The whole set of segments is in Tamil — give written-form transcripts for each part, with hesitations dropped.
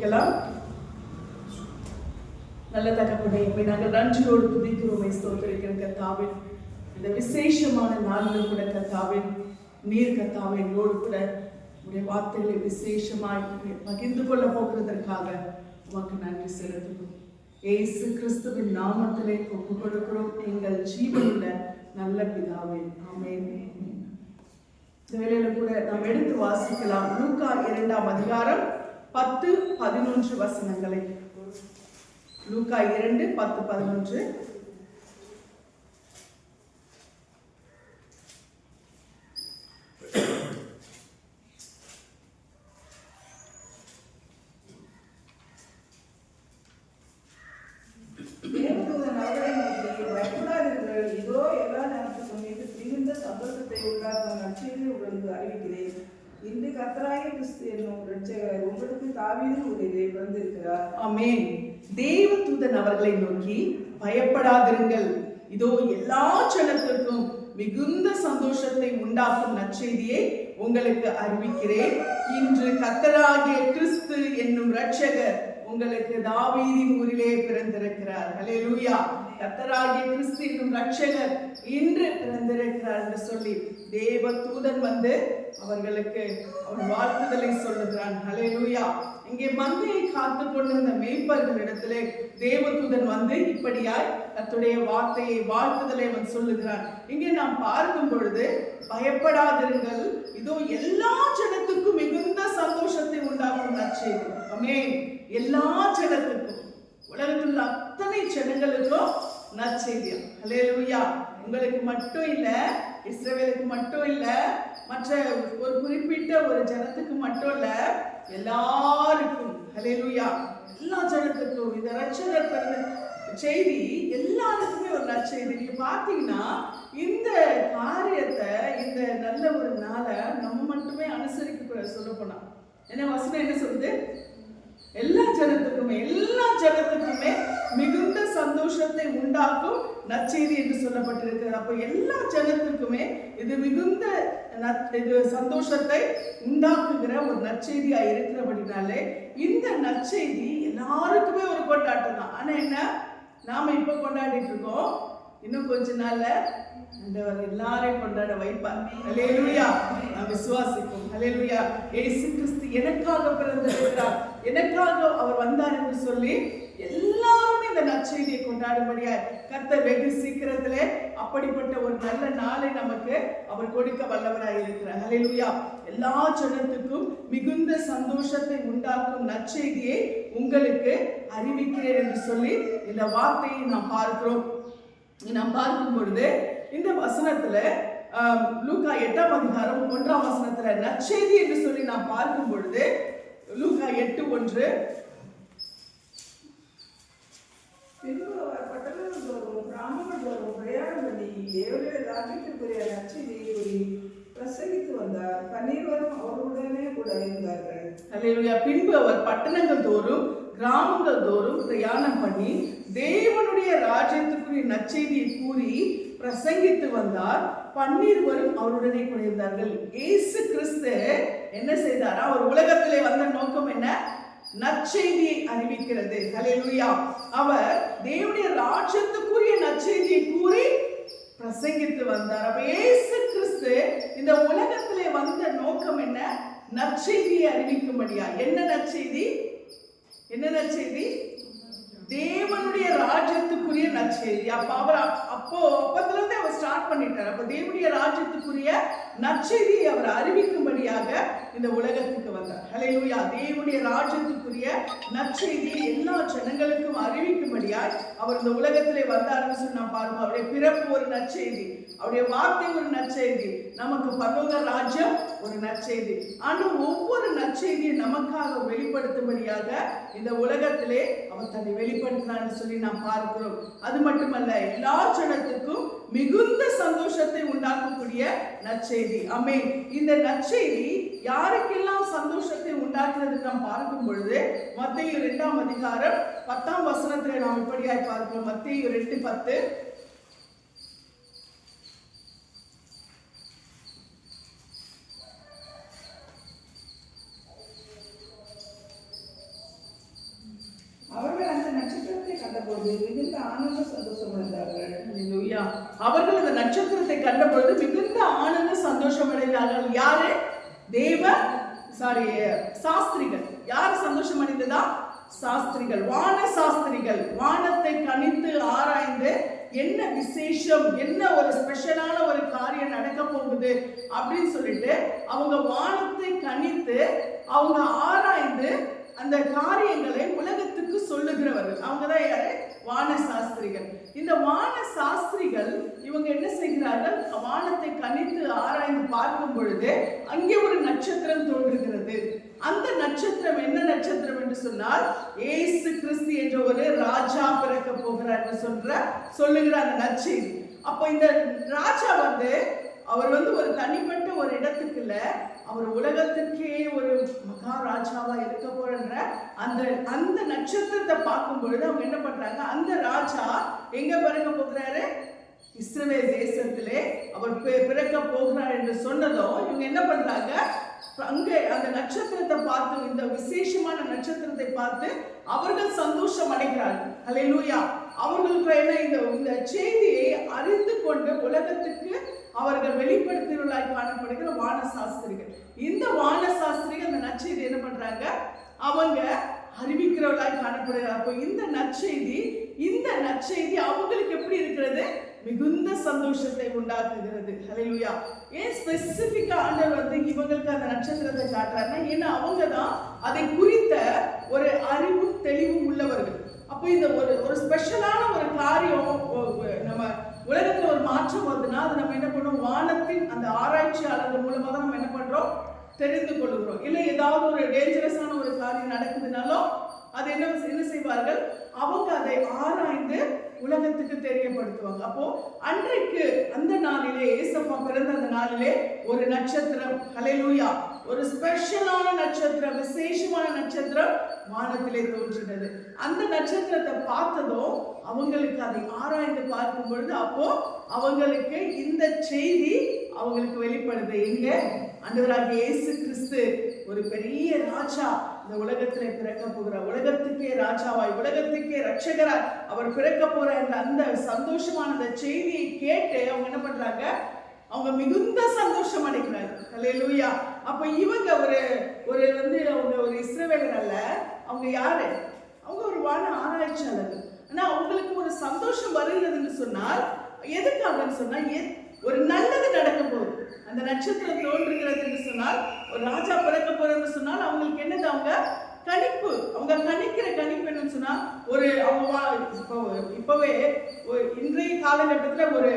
ஜெபிக்கலாம். நல்ல தகப்பனே, நாங்கள் நன்றியோடு துதிக்கிறோம், ஸ்தோத்திரிக்கிறோம் கர்த்தாவே. இந்த விசேஷமான நாளில் கூட கர்த்தாவே, நீர் கர்த்தாவே எங்களோடு கூட உடைய வார்த்தைகளை விசேஷமாய் பகிர்ந்து கொள்ள போகிறதற்காக உமக்கு நன்றி செலுத்துகிறோம். இயேசு கிறிஸ்துவின் நாமத்திலே ஒப்புக் கொடுக்கிறோம் எங்கள் ஜீவனுள்ள நல்ல பிதாவே, ஆமென். இந்த வேளையில கூட நாம் எடுத்து வாசிக்கலாம் லூக்கா 2ஆம் அதிகாரம் 10-11 வசனங்களை. லூக்கா 2:10-11. இதோ எல்லா நேரத்துக்கும் இது மிகுந்த சந்தோஷத்தை உண்டாக்கும் நற்செய்தியை உங்களுக்கு அறிவிக்கிறேன். இன்று கர்த்தராகிய கிறிஸ்து என்னும் இரட்சகர் உங்களுக்கு தாவீதின் ஊரிலே பிறந்திருக்கிறார். ஆமென். தேவதூதன் அவர்களை நோக்கி, பயப்படாதிருங்கள், இதோ எல்லா ஜனத்திற்கும் மிகுந்த சந்தோஷத்தை உண்டாக்கும் நற்செய்தியை உங்களுக்கு அறிவிக்கிறேன். இன்று கர்த்தராகிய கிறிஸ்து என்னும் இரட்சகர் உங்களுக்கு தாவீதின் ஊரிலே பிறந்திருக்கிறார். ஹல்லேலூயா. கர்த்தராகிய கிறிஸ்து என்னும் இரட்சகர் இன்று பிறந்திருக்கிறார் என்று சொல்லி தேவதூதன் வந்து அவர்களுக்கு அவன் வாழ்த்துதலை சொல்லுகிறான். ஹல்லேலூயா. இங்கே மந்தையை காத்து கொண்டிருந்த மேய்ப்பர்களிடத்திலே தேவதூதன் வந்து இப்படியாய் கர்த்தருடைய வார்த்தையை வாழ்த்துதலை அவன் சொல்லுகிறான். இங்கே நாம் பார்க்கும் பொழுது, பயப்படாதிருங்கள், இதோ எல்லா ஜனத்துக்கும் மிகுந்த சந்தோஷத்தை உண்டாக்கும் நற்செய்தி. ஆமென். எல்லா ஜனத்துக்கும், உலகத்தில் அத்தனை ஜனங்களுக்கும் நற்செய்தி. ஹல்லேலூயா. உங்களுக்கு மட்டும் இல்ல, இஸ்ரவேலுக்கு மட்டும் இல்ல, மற்ற ஒரு குறிப்பிட்ட ஒரு ஜனத்துக்கு மட்டும் இல்ல, எல்லாருக்கும். ஹல்லேலூயா. எல்லா ஜனத்துக்கும் இந்த இரட்சகர் பிறந்த செய்தி எல்லாருக்குமே ஒரு நற்செய்தி. நீங்க பாத்தீங்கன்னா இந்த காரியத்தை, இந்த நல்ல ஒரு நாளை நம்ம மட்டுமே அனுசரிக்க சொல்ல போனா என்ன வசனம் என்ன சொல்லுது? எல்லா ஜனத்துக்குமே மிகுந்த சந்தோஷத்தை உண்டாக்கும் நற்செய்தி என்று சொல்லப்பட்டிருக்கிறது. அப்ப எல்லா ஜனத்துக்குமே இது மிகுந்த சந்தோஷத்தை உண்டாக்குகிற ஒரு நற்செய்தியா இருக்கிறபடினாலே இந்த நற்செய்தி எல்லாருக்குமே ஒரு கொண்டாட்டம் தான். ஆனா என்ன, நாம இப்ப கொண்டாடிட்டு இருக்கோம், இன்னும் கொஞ்ச நாள்ல ஆண்டவர் எல்லாரையும் கொண்டாட வைப்பார். ஹல்லேலூயா. நாம் விசுவாசிப்போம். ஹல்லேலூயா. இயேசு கிறிஸ்து எனக்காக பிறந்திருக்கிறார், எனக்காக அவர் வந்தார் என்று சொல்லி எல்லாருமே இந்த நற்செய்தியை கொண்டாடும்படியாய் கர்த்தர் வெகு சீக்கிரத்திலே அப்படிப்பட்ட ஒரு நல்ல நாளை நமக்கு அவர் கொடுக்க வல்லவராய் இருக்கிறார். ஹல்லேலூயா. எல்லா ஜனத்துக்கும் மிகுந்த சந்தோஷத்தை உண்டாக்கும் நற்செய்தியை உங்களுக்கு அறிவிக்கிறேன் என்று சொல்லி இந்த வார்த்தையை நாம் பார்க்கிறோம். நாம் பார்க்கும் பொழுது இந்த வசனத்துல லூக்கா 8ஆம் அதிகாரம் 1ஆம் வசனத்துல நற்செய்தி என்று சொல்லி நாம் பார்க்கும் பொழுது லூக்கா 8:1, பட்டணங்கள் தோறும் கிராமங்கள் தோறும் பிரயாணம் பண்ணி தேவனுடைய ராஜ்யத்திற்குரிய நற்செய்தியை கூறி பிரசங்கித்து வந்தார். 12 அவர்களுடனே கூட இருந்தார்கள். ஹல்லேலூயா. பின்பு அவர் பட்டணங்கள் தோறும் கிராமங்கள் தோறும் பிரயாணம் பண்ணி தேவனுடைய ராஜ்யத்துக்குரிய நற்செய்தியை கூறி பிரசங்கித்து வந்தார். 12 அவருடனே கூட இருந்தார்கள். இயேசு கிறிஸ்து என்ன செய்தார்? அவர் உலகத்திலே வந்த நோக்கம் என்ன? நற்செய்தியை அறிவிக்கிறது. ஹல்லேலூயா. அவர் தேவனுடைய ராஜ்யத்துக்குரிய நற்செய்தியை கூறி பிரசங்கித்து வந்தார். அப்ப இயேசு கிறிஸ்து இந்த உலகத்திலே வந்த நோக்கம் என்ன? நற்செய்தியை அறிவிக்கும்படியா. என்ன நற்செய்தி? தேவனுடைய ராஜ்யத்துக்குரிய நற்செய்தி. அப்பத்துல இருந்து அவர் ஸ்டார்ட் பண்ணிட்டார். அப்ப தேவனுடைய ராஜ்யத்துக்குரிய நற்செய்தியை அவர் அறிவிக்கும்படியாக இந்த உலகத்துக்கு வந்தார். ஹல்லேலூயா. தேவனுடைய ராஜ்யத்துக்குரிய நற்செய்தியை எல்லா ஜனங்களுக்கும் அறிவிக்கும்படியாய் அவர் இந்த உலகத்திலே வந்தார்னு சொல்லி நாம் பார்ப்போம். அவருடைய பிறப்பு ஒரு நற்செய்தி, அவருடைய வார்த்தை ஒரு நற்செய்தி, நமக்கு பரலோக ராஜ்யம் ஒரு நற்செய்தி. ஆனால் ஒவ்வொரு நற்செய்தியை நமக்காக வெளிப்படுத்தும்படியாக இந்த உலகத்திலே அவர் தன்னை வெளிப்படுத்தினார் சொல்லி நாம் பார்க்கிறோம். அது மட்டுமல்ல, எல்லா ஜனத்துக்கும் மிகுந்த சந்தோஷத்தை உண்டாக்கக்கூடிய நற்செய்தி. ஆமென். இந்த நற்செய்தி யாருக்கெல்லாம் சந்தோஷத்தை உண்டாக்குறது நாம் பார்க்கும் பொழுது மத்தேயு 2ஆம் அதிகாரம் 10ஆம் வசனத்திலே நாம் இப்படியாய் பார்க்கிறோம். மத்தேயு 2:10, கண்டபோது மிகுந்த ஆனந்த சந்தோஷம் அடைந்தார்கள். ஹல்லேலூயா. அவர்கள் அந்த நட்சத்திரத்தை கண்ட பொழுது மிகுந்த ஆனந்த சந்தோஷம் அடைந்தார்கள். யாரு? சாஸ்திரிகள். யார் சந்தோஷம் அடைந்ததா? சாஸ்திரிகள், வான சாஸ்திரிகள். வானத்தை கணித்து ஆராய்ந்து என்ன விசேஷம், என்ன ஒரு ஸ்பெஷலான ஒரு காரியம் நடக்க போகுது அப்படின்னு சொல்லிட்டு அவங்க வானத்தை கணித்து அவங்க ஆராய்ந்து அந்த காரியங்களை உலகத்துக்கு சொல்லுகிறவர்கள். அவங்கதான் யாரு? வான சாஸ்திரிகள். இந்த வான சாஸ்திரிகள் இவங்க என்ன செய்கிறார்கள்? வானத்தை கணித்து ஆராய்ந்து பார்க்கும் பொழுது அங்கே ஒரு நட்சத்திரம் தோன்றுகிறது. அந்த நட்சத்திரம் என்ன நட்சத்திரம் என்று சொன்னால், இயேசு கிறிஸ்து என்ற ஒரு ராஜா பிறக்க போகிறார் என்று சொல்லுகிற அந்த நற்செய்தி. அப்போ இந்த ராஜா அவர் ஒரு தனிப்பட்ட ஒரு இடத்துக்குள்ள, அவர் உலகத்துக்கே ஒரு மகாராஜாவா இருக்க போறன்ற அந்த நட்சத்திரத்தை பார்க்கும் பொழுது அவங்க என்ன பண்றாங்க? அந்த ராஜா எங்க பிறக்க போகிறாரு? இஸ்ரவேல் தேசத்திலே அவர் பிறக்க போகிறார் என்று சொன்னதும் இவங்க என்ன பண்றாங்க? அங்கே அந்த நட்சத்திரத்தை பார்த்து, இந்த விசேஷமான நட்சத்திரத்தை பார்த்து அவர்கள் சந்தோஷம் அடைகிறார்கள். ஹல்லேலூயா. அவர்களுக்கு என்ன, இந்த செய்தியை அறிந்து கொண்டு உலகத்துக்கு அவர்கள் வெளிப்படுத்தியவர்களாய் காணப்படுகிற வான சாஸ்திரிகள். இந்த வான சாஸ்திரிகள் அந்த நற்செய்தி என்ன பண்றாங்க? அவங்க அறிவிக்கிறவர்களாய் காணப்படுகிறார். அப்போ இந்த நற்செய்தி அவங்களுக்கு எப்படி இருக்கிறது? மிகுந்த சந்தோஷத்தை உண்டாக்குகிறது. ஹல்லேலூயா. ஏன் ஸ்பெசிபிக்கா ஆண்டவர் இவங்களுக்கு அந்த நட்சத்திரத்தை காட்டுறாருன்னா, ஏன்னா அவங்க தான் அதை குறித்த ஒரு அறிவு தெளிவும் உள்ளவர்கள். அப்போ இந்த ஒரு ஸ்பெஷலான ஒரு காரியம் நம்ம உலகத்துல ஒரு மாற்றம் வருதுன்னா அது நம்ம என்ன பண்ணுவோம்? வானத்தின் அந்த ஆராய்ச்சியாளர்கள் மூலமாக நம்ம என்ன பண்றோம்? தெரிந்து கொள்கிறோம். இல்லை ஏதாவது ஒரு டேஞ்சரஸான ஒரு காரியம் நடக்குதுனாலும் அது என்ன செய்வார்கள்? அவங்க அதை ஆராய்ந்து உலகத்துக்கு தெரியப்படுத்துவாங்க. அப்போ அன்றைக்கு அந்த நாளிலே, ஏசப்பா பிறந்த அந்த நாளிலே ஒரு நட்சத்திரம், ஹல்லேலூயா, ஒரு ஸ்பெஷலான நட்சத்திரம், விசேஷமான நட்சத்திரம் வானத்திலே தோன்றினது. அந்த நட்சத்திரத்தை பார்த்ததும் அவங்களுக்கு அதை ஆராய்ந்து பார்க்கும் பொழுது அப்போ அவங்களுக்கு இந்த செய்தி அவங்களுக்கு வெளிப்படுது. எங்க? ஆண்டவராகிய இயேசு கிறிஸ்து ஒரு பெரிய ராஜா இந்த உலகத்திலே பிறக்க போகிறார். உலகத்துக்கே ராஜாவாய், உலகத்துக்கே ரட்சகராய் அவர் பிறக்க போற அந்த சந்தோஷமான அந்த செய்தியை கேட்டு அவங்க என்ன பண்றாங்க? அவங்க மிகுந்த சந்தோஷம் அடைகிறாங்க. ஹல்லேலூயா. அப்ப இவங்க அவங்க ஒரு இஸ்ரவேலர் அல்ல. அவங்க யாரு? அவங்க ஒரு வான ஆராய்ச்சியாளர்கள். ஆனா அவங்களுக்கு ஒரு சந்தோஷம் வருகிறதுன்னு சொன்னால் எதுக்காகன்னு சொன்னா, ஒரு நல்லது நடக்க போகுது. அந்த நட்சத்திரம் தோன்றுகிறது என்று சொன்னால், ஒரு ராஜா பிறக்க போறதுன்னு சொன்னால் அவங்களுக்கு என்னது? அவங்க கணிக்கிற கணிப்பு என்னன்னு சொன்னா, இப்பவே இன்றைய காலகட்டத்தில் ஒரு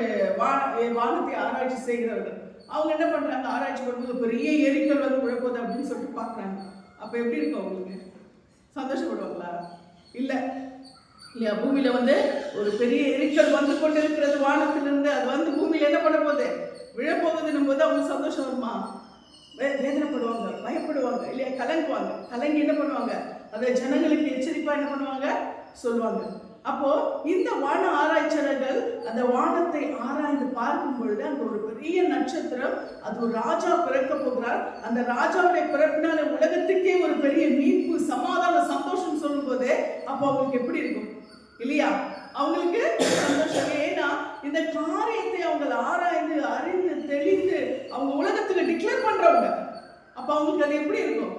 வானத்தை ஆராய்ச்சி செய்கிறவர்கள் அவங்க என்ன பண்றாங்க? ஆராய்ச்சி பண்ணும்போது பெரிய எரிக்கல் உழப்போது அப்படின்னு சொல்லிட்டு பாக்குறாங்க. அப்ப எப்படி இருக்கும்? அவங்களுக்கு சந்தோஷப்படுவாங்களா? இல்லையா? பூமியில ஒரு பெரிய எரிக்கல் வந்து கொண்டு இருக்கிறது வானத்திலிருந்து. அது பூமியில என்ன பண்ண போகுது? விழப்போகுதுன்னும் போது அவங்களுக்கு சந்தோஷம் வருமா? வேதனைப்படுவாங்க, பயப்படுவாங்க, இல்லையா? கலங்கி என்ன பண்ணுவாங்க? அதை ஜனங்களுக்கு எச்சரிப்பா என்ன பண்ணுவாங்க? சொல்லுவாங்க. அப்போ இந்த வான ஆராய்ச்சியாளர்கள் அந்த வானத்தை ஆராய்ந்து பார்க்கும் பொழுது அங்க ஒரு பெரிய நட்சத்திரம், அது ஒரு ராஜா பிறக்க போகிறார். அந்த ராஜாவுடைய பிறப்பினால உலகத்துக்கே ஒரு பெரிய மீட்பு, சமாதான, சந்தோஷம் சொல்லும் போது அப்போ அவங்களுக்கு எப்படி இருக்கும்? இல்லையா? அவங்களுக்கு சந்தோஷம். ஏன்னா இந்த காரியத்தை அவங்க ஆராய்ந்து அறிந்து தெளிந்து அவங்க உலகத்துக்கு டிக்ளேர் பண்றவங்க. அப்ப அவங்களுக்கு அது எப்படி இருக்கும்?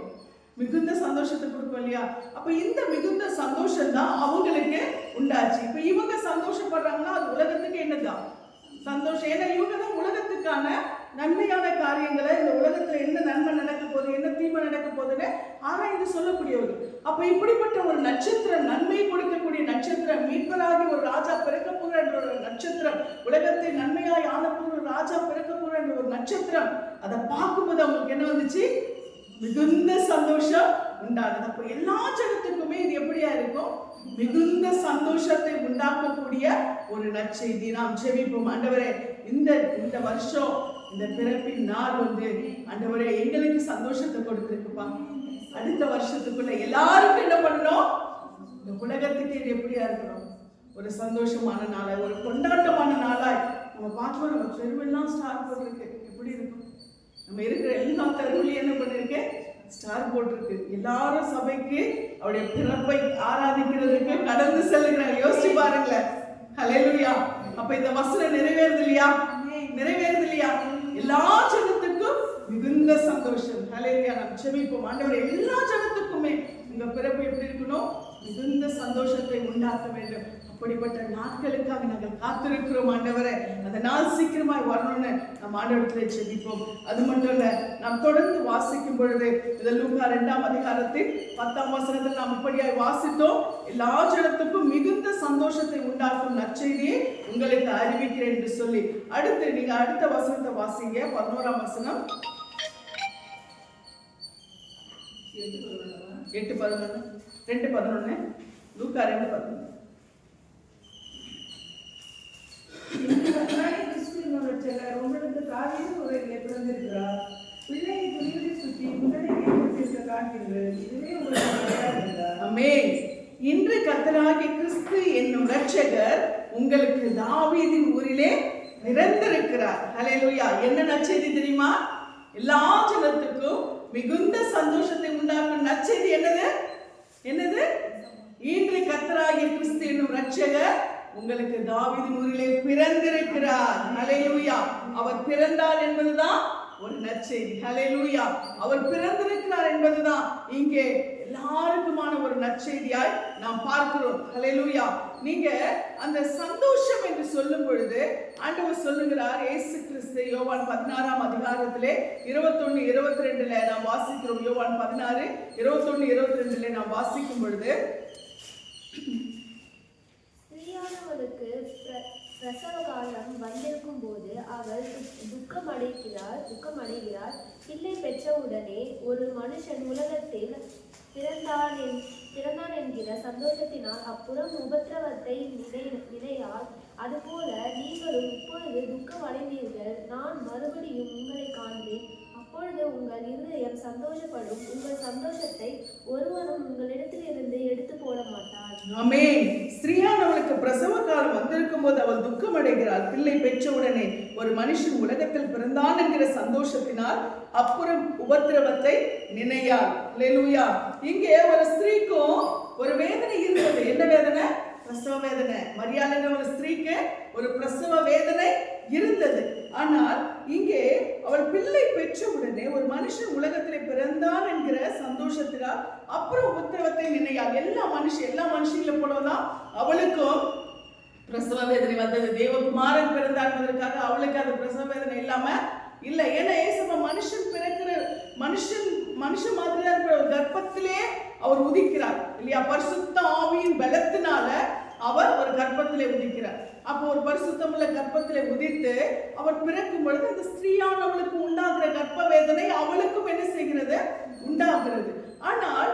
மிகுந்த சந்தோஷத்தை கொடுக்கும், இல்லையா? அப்ப இந்த மிகுந்த சந்தோஷம் தான் அவங்களுக்கு உண்டாச்சு. இப்ப இவங்க சந்தோஷப்படுறாங்கன்னா அது உலகத்துக்கு என்னதான் சந்தோஷம். ஏன்னா இவங்க தான் உலகத்துக்கான நன்மையான காரியங்களை, இந்த உலகத்துல என்ன நன்மை நடக்க போகுது, என்ன தீமை நடக்க போகுதுன்னு ஆராய்ந்து சொல்லக்கூடியவர்கள். அப்ப இப்படிப்பட்ட ஒரு நட்சத்திரம், நன்மை கொடுக்கக்கூடிய நட்சத்திரம், மீட்பராகி ஒரு ராஜா பிறக்க போகிற என்ற ஒரு நட்சத்திரம், உலகத்தை நன்மையாய் ஆளப்போகிற ஒரு ராஜா பிறக்க போகிற என்ற ஒரு நட்சத்திரம், அதை பார்க்கும்போது அவங்களுக்கு என்ன வந்துச்சு? மிகுந்த சந்தோஷம் உண்டானது. அப்ப எல்லா ஜனத்துக்குமே இது எப்படியா இருக்கும்? மிகுந்த சந்தோஷத்தை உண்டாக்கக்கூடிய ஒரு நற்செய்தி. நாம் ஜெபிப்போம். ஆண்டவரே, இந்த வருஷம் இந்த பிறப்பின் நாள் ஆண்டவரே எங்களுக்கு சந்தோஷத்தை கொடுத்திருக்குப்பா. அடுத்த வருஷத்துக்குள்ள எல்லாருக்கும் என்ன பண்ணணும்? இந்த உலகத்துக்கு இது எப்படியா இருக்கணும்? ஒரு சந்தோஷமான நாளாய், ஒரு கொண்டாட்டமான நாளாய் நம்ம பார்க்கணும். நம்ம தெருவெல்லாம் ஸ்டார்ட் பண்ணிருக்கு. எப்படி இருக்கும்? நம்ம இருக்கிற எல்லா தெருவிலையும் என்ன பண்ணிருக்கு? ஸ்டார் போட்டிருக்கு. எல்லாரும் சபைக்கு அவருடைய பிறப்பை ஆராதிக்கிறதுக்கு கடந்து செல்லுகிறார். யோசிச்சு பாருங்களேன். ஹல்லேலூயா. அப்ப இந்த வசனம் நிறைவேறுது இல்லையா? நிறைவேறுது இல்லையா? எல்லா ஜனத்துக்கும் மிகுந்த சந்தோஷம். ஹல்லேலூயா. நாம் ஜெபிப்போம். ஆண்டவரே, எல்லா ஜனத்துக்குமே உங்க பிறப்பு எப்படி இருக்கணும்? மிகுந்த சந்தோஷத்தை உண்டாக்க வேண்டும். அப்படிப்பட்ட நாட்களுக்காக நாங்கள் காத்திருக்கிறோம் ஆண்டவரே. அந்த நாள் சீக்கிரமாய் வரணும்னு நம்ம ஆண்டவரத்திலே ஜெபிப்போம். அது மட்டும் இல்ல, நாம் தொடர்ந்து வாசிக்கும் பொழுது இந்த லூக்கா 2ஆம் அதிகாரத்தில் 10ஆம் வசனத்தில் நாம் இப்படியாய் வாசித்தோம். எல்லா ஜனத்துக்கும் மிகுந்த சந்தோஷத்தை உண்டாக்கும் நற்செய்தியை உங்களுக்கு அறிவிக்கிறேன் என்று சொல்லி, அடுத்து நீங்க அடுத்த வசனத்தை வாசிங்க. 11ஆம் வசனம். 2:11 லூக்கா 2:11. உங்களுக்கு தாவீது ஊரிலே பிறந்திருக்கிறார். பிள்ளையை துணிகளை சுற்றி முன்னணி ஏற்பட்டிருக்க காண்பீர்கள். இதுவே உங்களுக்கு. ஆமென். இன்று கர்த்தராகிய கிறிஸ்து என்னும் இரட்சகர் உங்களுக்கு தாவீதின் ஊரிலே பிறந்திருக்கிறார். ஹல்லேலூயா. என்ன நற்செய்தி தெரியுமா? எல்லா ஜனத்துக்கும் மிகுந்த சந்தோஷத்தை உண்டாக்கும் நற்செய்தி என்னது? என்னது? இன்று கர்த்தராகிய கிறிஸ்து என்னும் இரட்சகர் உங்களுக்கு தாவீதின் ஊரிலே பிறந்திருக்கிறார். ஹல்லேலூயா. அவர் பிறந்தார் என்பதுதான் ஒரு நற்செய்தி. ஹல்லேலூயா. அவர் பிறந்திருக்கிறார் என்பதுதான் இங்கே எல்லாருக்குமான ஒரு நற்செய்தியாய் நாம் பார்க்கிறோம். ஹல்லேலூயா. நீங்க அந்த சந்தோஷம் என்று சொல்லும் பொழுது ஆண்டவர் சொல்லுகிறார், இயேசு கிறிஸ்து யோவான் 16ஆம் அதிகாரத்திலே 21-22 நாம் வாசிக்கிறோம். யோவான் 16:21-22 நாம் வாசிக்கும் பொழுது, ஸ்திரீயானவளுக்கு பிரசவ காலம் வந்திருக்கும் போது அவள் துக்கமடைகிறார். பிள்ளை பெற்றவுடனே ஒரு மனுஷன் உலகத்தில் பிறந்தான் என்கிற சந்தோஷத்தினால் அப்புறம் உபத்திரவத்தை நினையால், அதுபோல நீங்களும் இப்பொழுது துக்கம் அடைந்தீர்கள். நான் மறுபடியும் உங்களை காண்பேன். அப்பொழுது உங்கள் இருதயம் சந்தோஷப்படும். உங்கள் சந்தோஷத்தை ஒருவனும் உங்களிடத்திலிருந்து எடுத்து போட மாட்டார். ஆமென். ஸ்திரீயானவளுக்கு பிரசவ காலம் வந்திருக்கும் போது அவள் துக்கம் அடைகிறாள். பிள்ளை பெற்றவுடனே ஒரு மனுஷன் உலகத்தில் பிறந்தான் என்கிற சந்தோஷத்தினால் அப்புறம் உபத்திரவத்தை நினையாள். ஹல்லேலூயா. இங்கே ஒரு ஸ்திரீக்கும் ஒரு வேதனை இருந்தது. என்ன வேதனை? பிரசவ வேதனை. மரியாள் என்ற ஒரு ஸ்திரீக்கு ஒரு பிரசவ வேதனை இருந்தது. ஆனால் இங்கே அவள் பிள்ளை பெற்றவுடனே ஒரு மனுஷன் உலகத்திலே பிறந்தான் என்கிற சந்தோஷத்தினால் அப்புறம் உபத்திரவத்தை நினையாள். எல்லா மனுஷங்களை போலதான் அவளுக்கும் பிரசவ வேதனை வந்தது. தேவகுமாரன் பிறந்தார் என்பதற்காக அவளுக்கு அந்த பிரசவ வேதனை இல்லாம இல்ல. ஏன்னா ஏசப்பா மனுஷன் பிறக்கிற மனுஷன் மாதிரிதான் இருக்கிற கர்ப்பத்திலே அவர் உதிக்கிறார் இல்லையா? பரிசுத்த ஆவியின் பலத்தினால அவர் ஒரு கர்ப்பத்திலே உதிக்கிறார். அப்போ ஒரு பரிசுத்தமுள்ள கர்ப்பத்திலே உதித்து அவர் பிறக்கும் பொழுது அந்த ஸ்திரீயானவளுக்கு உண்டாகிற கர்ப்ப வேதனை அவளுக்கும் என்ன செய்கிறது? உண்டாகிறது. ஆனால்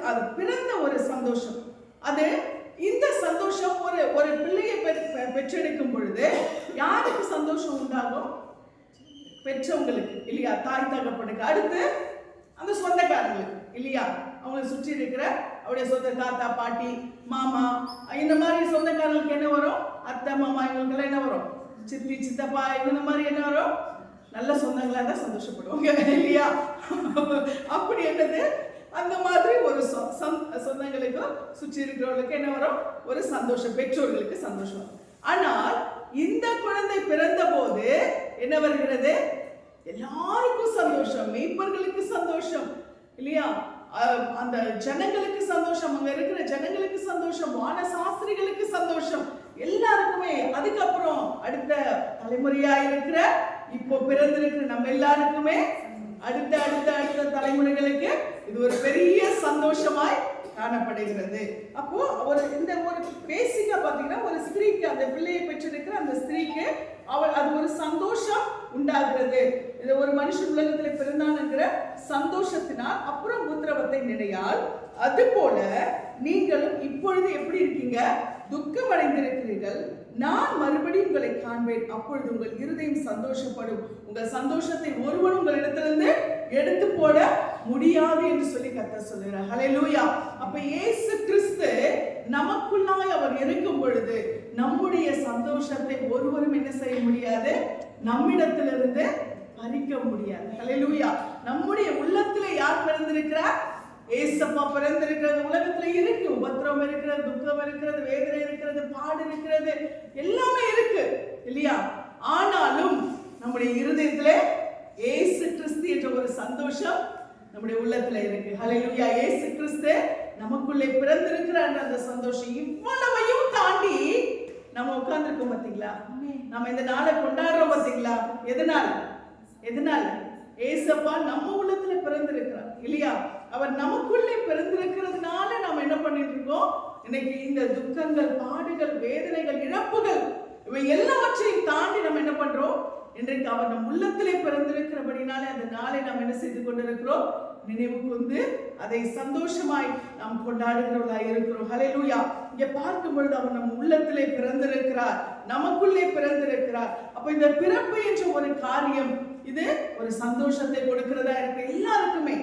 அது பிறந்த ஒரு சந்தோஷம். அது இந்த சந்தோஷம் ஒரு பிள்ளையை பெற்றெடுக்கும் பொழுது யாருக்கு சந்தோஷம் உண்டாகும்? பெற்றவங்களுக்கு இல்லையா? தாய் தகப்பனுக்கு. அடுத்து அந்த சொந்தக்காரங்களுக்கு இல்லையா? அவங்களை சுற்றி இருக்கிற அவருடைய சொந்த தாத்தா பாட்டி மாமா இந்த மாதிரி சொந்தக்காரங்களுக்கு என்ன வரும்? அத்தை மாமா இவங்களுக்கெல்லாம் என்ன வரும்? சித்தி சித்தப்பா இந்த மாதிரி என்ன வரும்? நல்ல சொந்தங்களா தான் சந்தோஷப்படுவாங்க இல்லையா? அப்படி என்னது? அந்த மாதிரி ஒரு சொந்தங்களுக்கு சுற்றி இருக்கிறவர்களுக்கு என்ன வரும்? ஒரு சந்தோஷம். பெற்றோர்களுக்கு சந்தோஷம். ஆனால் இந்த குழந்தை பிறந்த போது என்ன வருகிறது? எல்லாருக்கும் சந்தோஷம். மேய்ப்பர்களுக்கு சந்தோஷம் இல்லையா? அந்த ஜனங்களுக்கு சந்தோஷம். அங்க இருக்கிற ஜனங்களுக்கு சந்தோஷம். வான சாஸ்திரிகளுக்கு சந்தோஷம். எல்லாருக்குமே. அதுக்கப்புறம் அடுத்த தலைமுறையா இருக்கிற இப்போ பிறந்திருக்கிற நம்ம எல்லாருக்குமே அடுத்த தலைமுறைகளுக்கு இது ஒரு பெரிய சந்தோஷமாய் காணப்படுகிறது. அப்போ இந்த ஒரு பேசிக்கா பாத்தீங்கன்னா ஒரு ஸ்திரீக்கு அந்த பிள்ளையை பெற்றிருக்கிற அந்த ஸ்திரீக்கு அது ஒரு சந்தோஷம் உண்டாகிறது. இது ஒரு மனுஷன் உலகத்தில் பிறந்தான் என்கிற சந்தோஷத்தினால் அப்புறம் உத்திரவத்தை நினையால், அது போல நீங்களும் இப்பொழுது எப்படி இருக்கீங்க? துக்கம் அடைந்திருக்கிறீர்கள். நான் மறுபடியும் உங்களை காண்பேன். அப்பொழுது உங்கள் இருதயம் சந்தோஷப்படும். உங்கள் சந்தோஷத்தை ஒருவன் உங்களிடத்திலிருந்து எடுத்து போட முடியாது என்று சொல்லி கர்த்தர் சொல்லுகிறார். ஹல்லேலூயா. அப்ப இயேசு கிறிஸ்து நமக்குள்ளாய் அவர் இருக்கும் பொழுது நம்முடைய சந்தோஷத்தை ஒருவரும் என்ன செய்ய முடியாது? நம்மிடத்திலிருந்து பறிக்க முடியாது. ஹல்லேலூயா. நம்முடைய உள்ளத்துல யார் பிறந்திருக்கிறார்? ஏசப்பா பிறந்திருக்கிறது. உலகத்துல இருக்கு, உபத்திரவம் இருக்கிறது, துக்கம் இருக்கிறது, வேதனை இருக்கிறது, பாடு இருக்கிறது, எல்லாமே இருக்கு இல்லையா? ஆனாலும் நம்முடைய இருதயத்திலே இயேசு கிறிஸ்து என்ற ஒரு சந்தோஷம் நம்முடைய உள்ளத்துல இருக்கு. ஹல்லேலூயா. இயேசு கிறிஸ்து நமக்குள்ளே பிறந்திருக்கிறார் அந்த சந்தோஷம். இவ்வளவையும் தாண்டி நம்ம உட்கார்ந்துருக்கோம் பாத்தீங்களா? நம்ம இந்த நாளை கொண்டாடுறோம் பாத்தீங்களா? எதனால? ஏசப்பா நம்ம உள்ளத்துல பிறந்திருக்கிறார் இல்லையா? அவர் நமக்குள்ளே பிறந்திருக்கிறதுனால நம்ம என்ன பண்ணிட்டு இருக்கோம்? இன்னைக்கு இந்த துக்கங்கள், பாடுகள், வேதனைகள், இழப்புகள் இவை எல்லாவற்றையும் தாண்டி நம்ம என்ன பண்றோம்? இன்றைக்கு அவர் நம் உள்ளத்திலே பிறந்திருக்கிறபடினாலே அந்த நாளை நாம் என்ன செய்து கொண்டிருக்கிறோம்? நினைவு கூர்ந்து அதை சந்தோஷமாய் நாம் கொண்டாடுகிறவர்களாய் இருக்கிறோம். ஹல்லேலூயா. இங்க பார்க்கும் பொழுது அவர் நம் உள்ளத்திலே பிறந்திருக்கிறார், நமக்குள்ளே பிறந்திருக்கிறார். அப்ப இந்த பிறப்பு என்ற ஒரு காரியம் இது ஒரு சந்தோஷத்தை கொடுக்கிறதா இருக்கு. எல்லாருக்குமே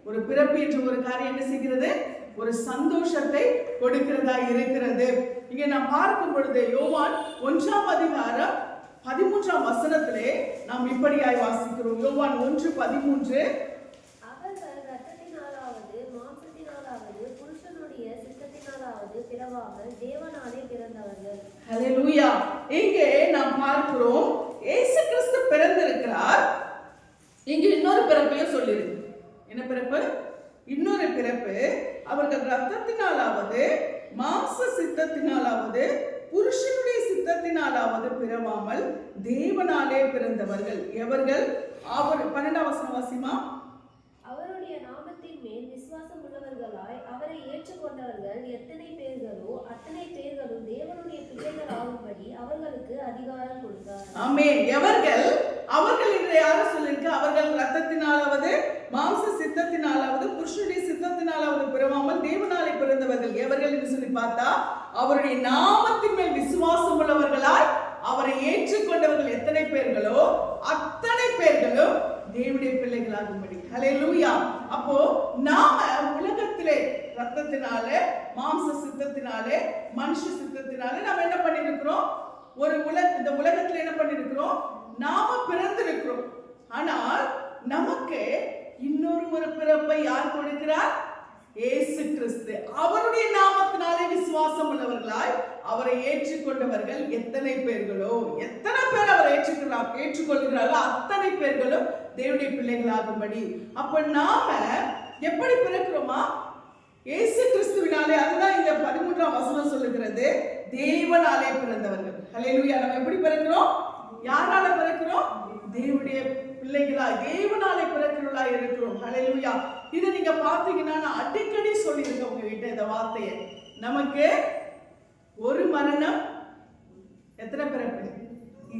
ஒரு பிறப்பு என்ற ஒரு காரியம் என்ன செய்கிறது? ஒரு சந்தோஷத்தை கொடுக்கிறதா இருக்கிறது. இங்க நாம் பார்க்கும் பொழுது யோவான் 1ஆம் அதிகாரம் 13ஆம் வசனத்திலே நாம் இப்படியாய் வாசிக்கிறோம். யோவான் 1:13. அவர்கள் இரத்தத்தினாலாவது மாம்சத்தினாலாவது புருஷனுடைய சித்தத்தினாலாவது பிறவாமல் தேவனாலே பிறந்தவர்கள். ஹல்லேலூயா. இங்கே நாம் பார்க்கிறோம் இயேசு கிறிஸ்து பிறந்திருக்கிறார். இங்க இன்னொரு பிறப்பையும் சொல்லிருக்கு. என்ன பிறப்பு? இன்னொரு பிறப்பு. அவர்கள் இரத்தத்தினாலாவது மாம்ச சித்தத்தினாலாவது புருஷனுடைய சித்தத்தினாலாவது பிறவாமல் தேவனாலே பிறந்தவர்கள். எவர்கள்? அவர் 12ஆம் வசனம் வாசிமா. அவருடைய நாமத்தின் மேல் விசுவாசம் உள்ளவர்களாய் அவரை ஏற்றுக்கொண்டவர்கள் எத்தனை பேர்களோ அத்தனை பேர்களும் தேவனுடைய பிள்ளைகள் ஆகும்படி அவர்களுக்கு அதிகாரம் கொடுத்தார். ஆமென். எவர்கள்? அவர்கள் என்று யாரை சொல்லிருக்கு? அவர்கள் இரத்தத்தினாலாவது மாம்ச சித்தத்தினாலாவது புருஷனுடைய சித்தத்தினாலாவது பிறவாமல் தேவனாலே பிறந்தவர்கள். எவர்கள் என்று சொல்லி பார்த்தா அவருடைய நாமத்தின் மேல் விசுவாசம் உள்ளவர்களாய் அவரை ஏற்றுக்கொண்டவர்கள் எத்தனை பேர்களோ அத்தனை பேர்களும் தேவனுடைய பிள்ளைகளாகும்படி. ஹல்லேலூயா. அப்போ நாம உலகத்திலே ரத்தத்தினாலே மாம்ச சித்தத்தினாலே மனுஷ சித்தத்தினாலே நாம என்ன பண்ணிருக்கிறோம்? இந்த உலகத்துல என்ன பண்ணிருக்கிறோம்? நாம பிறந்திருக்கிறோம். ஆனால் நமக்கு இன்னொரு பிறப்பை யார் கொடுக்கிறார்? இயேசு கிறிஸ்து. அவருடைய நாமத்தினாலே விசுவாசம் உள்ளவர்களாய் அவரை ஏற்றுக்கொண்டவர்கள் எத்தனை பேர்களோ, எத்தனை பேர் அவரை ஏற்றுக்கொள்கிறார்களோ அத்தனை பேர்களும் தேவனுடைய பிள்ளைகளாகும்படி. அப்ப நாம எப்படி பிறக்கிறோமா? இயேசு கிறிஸ்துவினாலே. அதுதான் இந்த 13ஆம் வசனம் சொல்லுகிறது, தேவனாலே பிறந்தவர்கள். ஹல்லேலூயா. நம்ம எப்படி பிறக்கிறோம்? யாரால பிறக்கிறோம்? தேவனுடைய பிள்ளைகளாய் தேவனாலே பிறக்கிறவர்களாய் இருக்கிறோம். ஹல்லேலூயா. இதை நீங்க பாத்தீங்கன்னா நான் அடிக்கடி சொல்லியிருக்கேன் உங்ககிட்ட இந்த வார்த்தையை. நமக்கு ஒரு மரணம், எத்தனை பிறப்பு?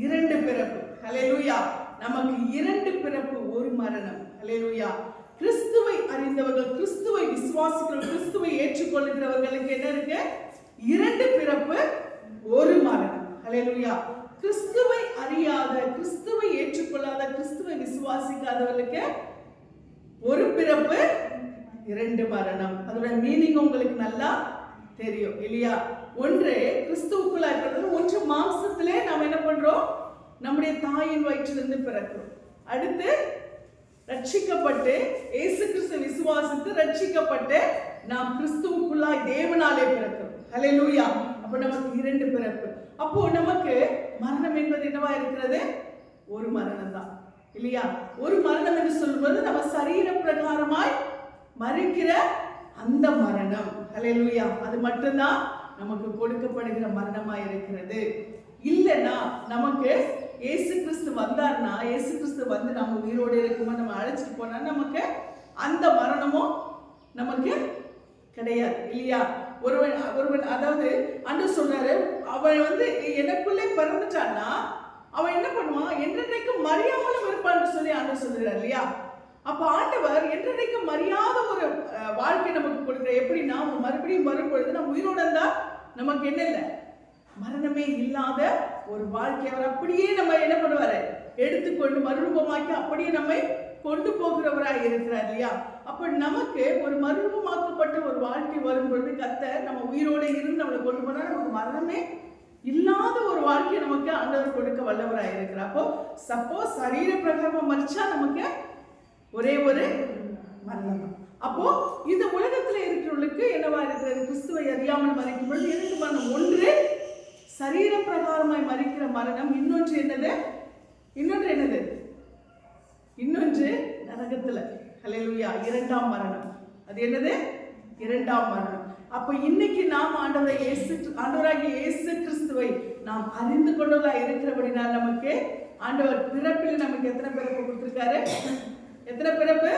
2 பிறப்பு. ஹல்லேலூயா. நமக்கு 2 பிறப்பு, ஒரு மரணம். ஹல்லேலூயா. கிறிஸ்துவை அறிந்தவர்கள், கிறிஸ்துவை விசுவாசிக்கிறவர்கள், கிறிஸ்துவை ஏற்றுக்கொள்ளுகிறவர்களுக்கு என்ன இருக்கு? 2 பிறப்பு, ஒரு மரணம். ஹல்லேலூயா. கிறிஸ்துவை அறியாத, கிறிஸ்துவை ஏற்றுக்கொள்ளாத, கிறிஸ்துவை விசுவாசிக்காதவர்களுக்கு ஒரு பிறப்பு, 2 மரணம். அதோட மீனிங் உங்களுக்கு நல்லா தெரியும் இல்லையா? ஒன்று கிறிஸ்துவுக்குள்ளா இருக்கிறது, ஒன்று மாம்சத்திலே நாம் என்ன பண்றோம்? நம்முடைய தாயின் வயிற்றிலிருந்து பிறக்கிறோம். அடுத்து ரட்சிக்கப்பட்டு இயேசு கிறிஸ்து விசுவாசித்து ரட்சிக்கப்பட்டு நாம் கிறிஸ்துவுக்குள்ளாய் தேவனாலே பிறக்கிறோம். ஹல்லேலூயா. அப்ப நமக்கு 2 பிறப்பு. அப்போ நமக்கு மரணம் என்பது என்னவா இருக்கிறது? ஒரு மரணம் தான் இல்லையா? ஒரு மரணம் என்று சொல்லும்போது நம்ம சரீர பிரகாரமாய் மரிக்கிற அந்த மரணம். ஹல்லேலூயா. அது மட்டும்தான் நமக்கு கொடுக்கப்படுகிற மரணமாய் இருக்கிறது. இல்லைன்னா நமக்கு இயேசு கிறிஸ்து வந்தார்னா, இயேசு கிறிஸ்து வந்து நம்ம உயிரோடு இருக்கும்போது நம்ம அழைச்சிட்டு போனா நமக்கு அந்த மரணமும் நமக்கு கிடையாது இல்லையா? ஒருவன் அதாவது ஆண்டவர் சொல்றாரு, அவன் வந்து எனக்குள்ளே பிறந்துட்டான்னா அவன் என்ன பண்ணுவான்? என்றைக்கும் மறியாமலும் இருப்பான்னு சொல்லி ஆண்டவர் சொல்றாரு இல்லையா? அப்ப ஆண்டவர் என்றைக்கும் மறியாத ஒரு வாழ்க்கை நமக்கு கொடுக்குற. எப்படின்னா மறுபடியும் வரும்பொழுது நம்ம உயிரோடு இருந்தா நமக்கு என்ன இல்லை? மரணமே இல்லாத ஒரு வாழ்க்கை அவர் அப்படியே நம்ம என்ன பண்ணுவாரு? எடுத்துக்கொண்டு மறுரூபமாக்கி அப்படியே நம்மை கொண்டு போகிறவராய் இருக்கிறார் இல்லையா? அப்ப நமக்கு ஒரு மறுரூபமாக்கப்பட்ட ஒரு வாழ்க்கை வரும்பொழுது கர்த்தர் நம்ம உயிரோடு இருந்து நம்மளை கொண்டு போனா நமக்கு மரணமே இல்லாத ஒரு வாழ்க்கையை நமக்கு ஆண்டவர் கொடுக்க வல்லவராக இருக்கிறார். அப்போ சப்போஸ் சரீர பிரகாரமா மரிச்சா நமக்கு ஒரே ஒரு மரணம். அப்போ இந்த உலகத்துல இருக்கிறவர்களுக்கு என்னவா இருக்கிறது? கிறிஸ்துவை அறியாமல் மரிக்கும் பொழுது 2 மரணம். ஒன்று சரீர பிரகாரமாய் மரிக்கிற மரணம், இன்னொன்று என்னது? இன்னொன்று நரகத்துல. ஹல்லேலூயா. 2ஆம் மரணம். அது என்னது? 2ஆம் மரணம். அப்ப இன்னைக்கு நாம் ஆண்டவராகிய இயேசு கிறிஸ்துவை நாம் அறிந்து கொண்டதா இருக்கிறபடினால் நமக்கு ஆண்டவர் பிறப்பில் நமக்கு எத்தனை பிறப்பு கொடுத்திருக்காரு? எத்தனை பிறப்பு?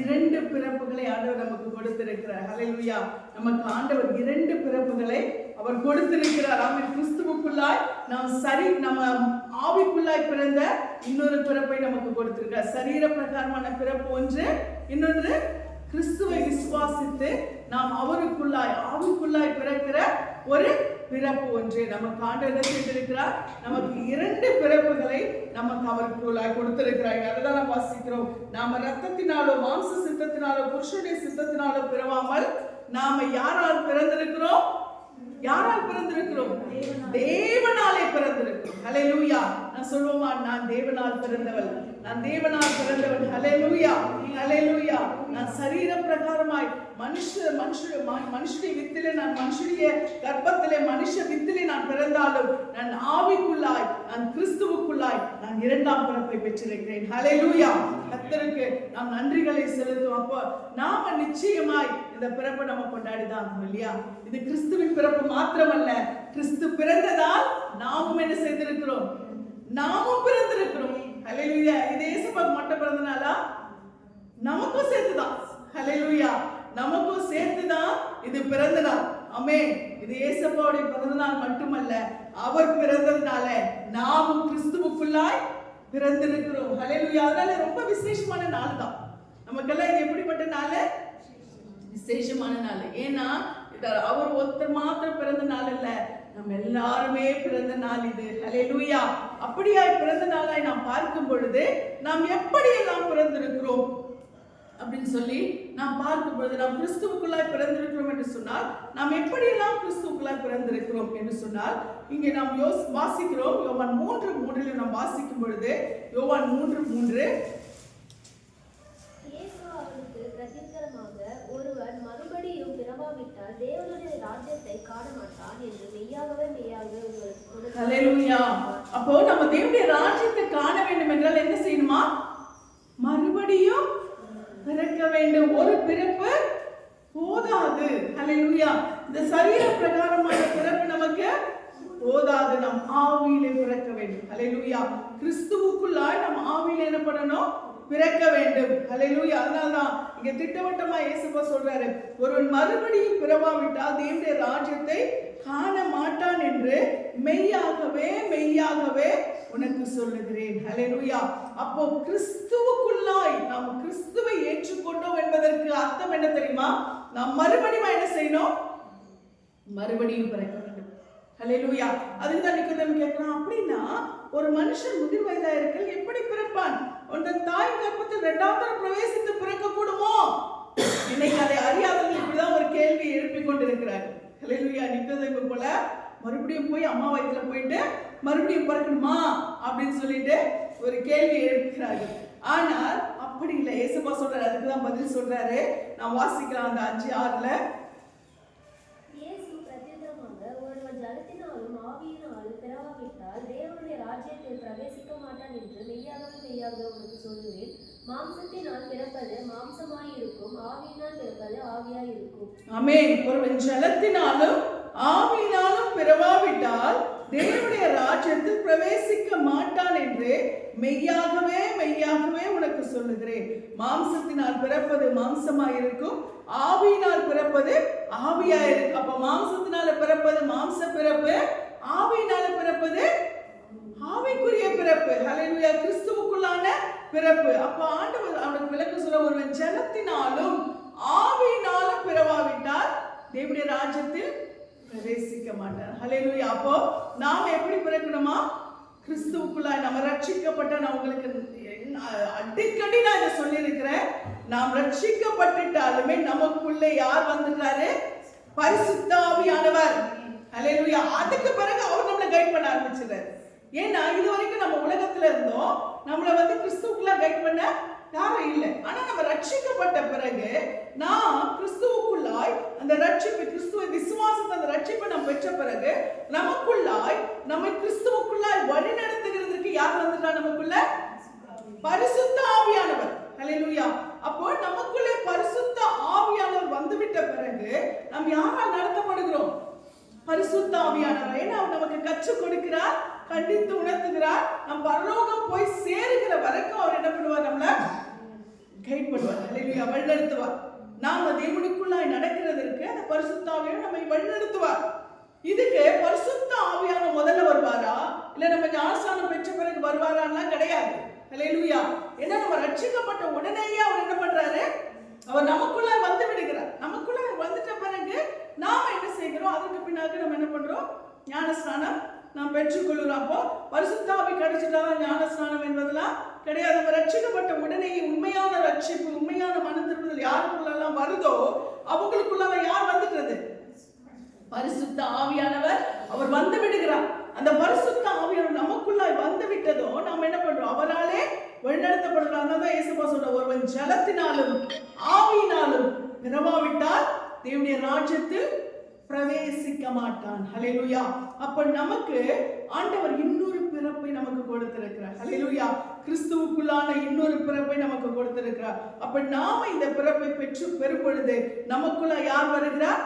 2 பிறப்புகளை ஆண்டவர் நமக்கு கொடுத்திருக்கிறார். ஹல்லேலூயா. நமக்கு ஆண்டவர் 2 பிறப்புகளை அவர் கொடுத்திருக்கிறார். ஆமென். கிறிஸ்துவுக்குள்ளாய் நம்ம ஆவிக்குள்ளாய் பிறந்த இன்னொரு பிறப்பை நமக்கு கொடுத்திருக்கிறார். சரீர பிரகாரமான பிறப்பு ஒன்று, இன்னொன்று கிறிஸ்துவை விசுவாசித்து நாம் அவருக்குள்ளாய் ஆவிக்குள்ளாய் பிறக்கிற ஒரு பிறப்பு ஒன்று. நமக்கு ஆண்டவர் செய்திருக்கிறார். நமக்கு 2 பிறப்புகளை நமக்கு அவருக்குள்ளாய் கொடுத்திருக்கிறார். அதுதான் நாம் வாசிக்கிறோம். நாம ரத்தத்தினாலோ மாம்ச சித்தத்தினாலோ புருஷனுடைய சித்தத்தினாலோ பிறவாமல் நாம யாரால் பிறந்திருக்கிறோம்? தேவனாலே பிறந்திருக்கிறோம். ஹல்லேலூயா. நான் சொல்லுவோமா? நான் தேவனால் பிறந்தவள். ஹல்லேலூயா. ஹல்லேலூயா. நான் சரீர பிரகாரமாய் மனுஷனுடைய வித்திலே, நான் மனுஷனுடைய கர்ப்பத்திலே மனுஷ வித்திலே நான் பிறந்தாலும் நான் ஆவிக்குள்ளாய், நான் கிறிஸ்துவுக்குள்ளாய் நான் 2ஆம் பிறப்பை பெற்றிருக்கிறேன். ஹல்லேலூயா. கர்த்தருக்கு நாம் நன்றிகளை செலுத்துவோம். அப்போ நாம நிச்சயமாய் இந்த பிறப்பை நம்ம கொண்டாடிதான் இல்லையா? இது கிறிஸ்துவின் பிறப்பு மாத்திரமல்ல, கிறிஸ்து பிறந்ததால் நாமும் என்ன செய்திருக்கிறோம்? நாமும் பிறந்திருக்கிறோம். ஹல்லேலூயா. இது இயேசுவுக்கு மட்டும் பிறந்தனாலா? நமக்கும் சேர்த்துதான். ஹல்லேலூயா. நமக்கும் சேர்த்துதான் இது பிறந்த நாள். ஆமென். இது இயேசுவோட பிறந்த நாள் மட்டுமல்ல, அவர் பிறந்ததுனால நாமும் கிறிஸ்துவுக்குள்ளாய் பிறந்திருக்கிறோம். ஹல்லேலூயா. அதனால ரொம்ப விசேஷமான நாள் தான் நமக்கெல்லாம். இது எப்படிப்பட்ட நாள்? விசேஷமான நாள். ஏன்னா அவர் ஒருத்தர் மாத்திரம் பிறந்த நாள் இல்ல, நம்ம எல்லாருமே பிறந்த நாள் இது. ஹல்லேலூயா. அப்படியாய் பிறந்த நாளாய் நாம் பார்க்கும் பொழுது நாம் எப்படியெல்லாம் பிறந்திருக்கிறோம் அப்படின்னு சொல்லி நாம் பார்க்கும் பொழுது, நாம் கிறிஸ்துவுக்குள்ளாய் பிறந்திருக்கிறோம் என்று சொன்னால் நாம் எப்படியெல்லாம் கிறிஸ்துவுக்குள்ளாய் பிறந்திருக்கிறோம் என்று சொன்னால், இங்கே நாம் வாசிக்கிறோம். யோவான் 3:3 நாம் வாசிக்கும் பொழுது, யோவான் 3:3 ஒருவன் மறுபடியும் பிறவாவிட்டால் தேவனுடைய ராஜ்யத்தை காண மாட்டான் என்று மெய்யாகவே உங்களுக்கு. ஹல்லேலூயா. அப்போ நம்ம தேவனுடைய ராஜ்யத்தை காண வேண்டும் என்றால் என்ன செய்யணுமா? மறுபடியும் பிறக்க வேண்டும். ஒரு பிறப்பு போதாது. ஹல்லேலூயா. இந்த சரீர பிரகாரமான பிறப்பு நமக்கு போதாது. நாம் ஆவியிலே பிறக்க வேண்டும். ஹல்லேலூயா. கிறிஸ்துவுக்குள்ளாய் நாம் ஆவியிலே என்ன பண்ணணும்? பிறக்க வேண்டும். ஹல்லேலூயா. அதனால்தான் இங்க திட்டவட்டமா இயேசுவா சொல்றாரு, ஒருவன் மறுபடியும் பிறவாவிட்டால் தேவனுடைய ராஜ்யத்தை காண மாட்டான் என்று மெய்யாகவே உனக்கு சொல்லுகிறேன். ஹல்லேலூயா. அப்போ கிறிஸ்துவுக்குள்ளாய் நாம் கிறிஸ்துவை ஏற்றுக்கொண்டோம் என்பதற்கு அர்த்தம் என்ன தெரியுமா? நாம் மறுபடியும் என்ன செய்யணும்? மறுபடியும் பிறக்க வேண்டும். ஹல்லேலூயா. அதுதான் நிக்கோதேம் கேட்கிறான், அப்படின்னா ஒரு மனுஷன் முதிர் வயதா இருக்கையில் எப்படி பிறப்பான்? உன் தாய் கர்ப்பத்தில் 2ஆம் தரம் பிரவேசித்து பிறக்க கூடுமோ? இன்னைக்கு அதை அறியாதவர்கள் இப்படிதான் ஒரு கேள்வி எழுப்பிக் கொண்டிருக்கிறார்கள். ஹல்லேலூயா. நிக்கோதேம் போல மறுபடியும் போய் அம்மா வயிற்றுல போயிட்டு மறுபடியும் பிறக்கணுமா அப்படின்னு சொல்லிட்டு ஒரு கேள்வி எழுப்புகிறார்கள். ஆனால் அப்படி இல்லை. இயேசுவா சொல்றாரு, அதுக்குதான் பதில் சொல்றாரு. நான் வாசிக்கலாம் அந்த 5:6. ஒருவன் ஜலத்தினாலும் ஆவியினாலும் பிறவாவிட்டால் தேவனுடைய ராஜ்யத்தில் பிரவேசிக்க மாட்டான் என்று மெய்யாகவே உனக்கு சொல்லுவேன். மாம்சத்தினால் பிறப்பது மாம்சமாய் இருக்கும், ஆவியினால் பிறப்பது ஆவியாய் இருக்கும். ஆமென். ஒருவன் ஜலத்தினாலும் ஆவியினாலும் பிறவாவிட்டால் தேவனுடைய ராஜ்யத்தில் பிரவேசிக்க மாட்டான் என்று மெய்யாகவே உனக்கு சொல்லுகிறேன். மாம்சத்தினால் பிறப்பது மாம்சமாயிருக்கும், ஆவியினால் பிறப்பது ஆவியாயிருக்கும். அப்ப மாம்சத்தினால பிறப்பது மாம்ச பிறப்பு, ஆவியினால பிறப்பது ஆவிக்குரிய பிறப்பு. ஹல்லேலூயா. கிறிஸ்துவுக்குள்ளான பிறப்பு. அப்ப ஆண்டவர் அவனுக்கு விளக்க சொல்ல, ஒருவன் ஜலத்தினாலும் ஆவியினாலும் பிறவாவிட்டால் தேவனுடைய ராஜ்யத்தில் பிரவேசிக்க மாட்டார். ஹல்லேலூயா. அப்போ நாம எப்படி பிறக்கணுமா? கிறிஸ்துவுக்குள்ளாய் நம்ம ரட்சிக்கப்பட்ட, நான் உங்களுக்கு அடிக்கடி நான் இதை சொல்லி இருக்கிறேன், நாம் ரட்சிக்கப்பட்டுட்டாலுமே நமக்குள்ளே யார் வந்துட்டாரு? பரிசுத்த ஆவியானவர். ஹல்லேலூயா. அதுக்கு பிறகு அவர் நம்மளை கைட் பண்ண ஆரம்பிச்சிட்டார். ஏன்னா இது வரைக்கும் நம்ம உலகத்துல இருந்தோம், நம்மளை கிறிஸ்துவுக்குள்ள கைட் பண்ண யாரும் இல்லை. ஆனா நம்ம ரட்சிக்கப்பட்ட பிறகு நாம் கிறிஸ்துவுக்குள்ளாய் அந்த ரட்சிப்பு, கிறிஸ்துவ விசுவாசத்தை, அந்த ரட்சிப்பை நாம் பெற்ற பிறகு நமக்குள்ளாய், நம்மை கிறிஸ்துவுக்குள்ளாய் வழி நடத்துகிறதுக்கு யார் வந்துட்டா நமக்குள்ள? பரிசுத்த ஆவியானவர். ஹல்லேலூயா. அப்போ நமக்குள்ளே பரிசுத்த ஆவியானவர் வந்துவிட்ட பிறகு நாம் யாரால் நடத்தப்படுகிறோம்? பரிசுத்த ஆவியானவர். ஏன்னா அவர் நமக்கு கற்றுக் கொடுக்கிறார், கண்டித்து உணர்த்துகிறார். நம் பரலோகம் போய் சேருகிற வரைக்கும் அவர் என்ன பண்ணுவார்? நம்மள கைட் பண்ணுவார். ஹல்லேலூயா. வழிநடத்துவார். நாம தேவனுக்குள்ளாய் நடக்கிறதற்கு அந்த பரிசுத்த ஆவியானவர் நம்மை வழிநடத்துவார். இதுக்கு பரிசுத்த ஆவியானவர் முதல்ல வருவாரா, இல்ல நம்ம ஞானஸ்நானம் பெற்ற பிறகு வருவாரான்லாம் கிடையாது. ஹல்லேலூயா. ஏன்னா நம்ம ரட்சிக்கப்பட்ட உடனேயே அவர் என்ன பண்றாரு? அவர் நமக்குள்ள வந்து விடுகிறார். நமக்குள்ள வந்துட்ட பிறகு நாம என்ன செய்கிறோம்? அதுக்கு பின்னாடி நம்ம என்ன பண்றோம்? ஞானஸ்நானம் நாம் பெற்றுக்கொள்கிறோம். அப்போ பரிசுத்த ஆவி கிடைச்சிட்டாதான் ஞானஸ்நானம் என்பதெல்லாம் கிடையாது. நம்ம ரட்சிக்கப்பட்ட உடனேயே உண்மையான ரட்சிப்பு, உண்மையான மன திரும்புதல் யாருக்குள்ளெல்லாம் வருதோ அவங்களுக்குள்ள யார் வந்துக்கிறது? பரிசுத்த ஆவியானவர் அவர் வந்து விடுகிறார். அந்த பரிசுத்த ஆவியானவர் நமக்குள்ளாய் வந்து விட்டதோ நாம் என்ன பண்றோம்? அவராலே வழிநடத்தப்படுகிறோம். அதனால இயேசுவா சொல்ற, ஒருவன் ஜலத்தினாலும் ஆவியினாலும் பிறவாவிட்டால் தேவனுடைய ராஜ்யத்தில் பிரவேசிக்க மாட்டான். ஹல்லேலூயா. அப்ப நமக்கு ஆண்டவர் இன்னொரு பிறப்பை நமக்கு கொடுத்திருக்கிறார். ஹல்லேலூயா. கிறிஸ்துவுக்குள்ளான இன்னொரு பிறப்பை நமக்கு கொடுத்திருக்கிறார். அப்ப நாம இந்த பிறப்பை பெறும் பொழுது நமக்குள்ள யார் வருகிறார்?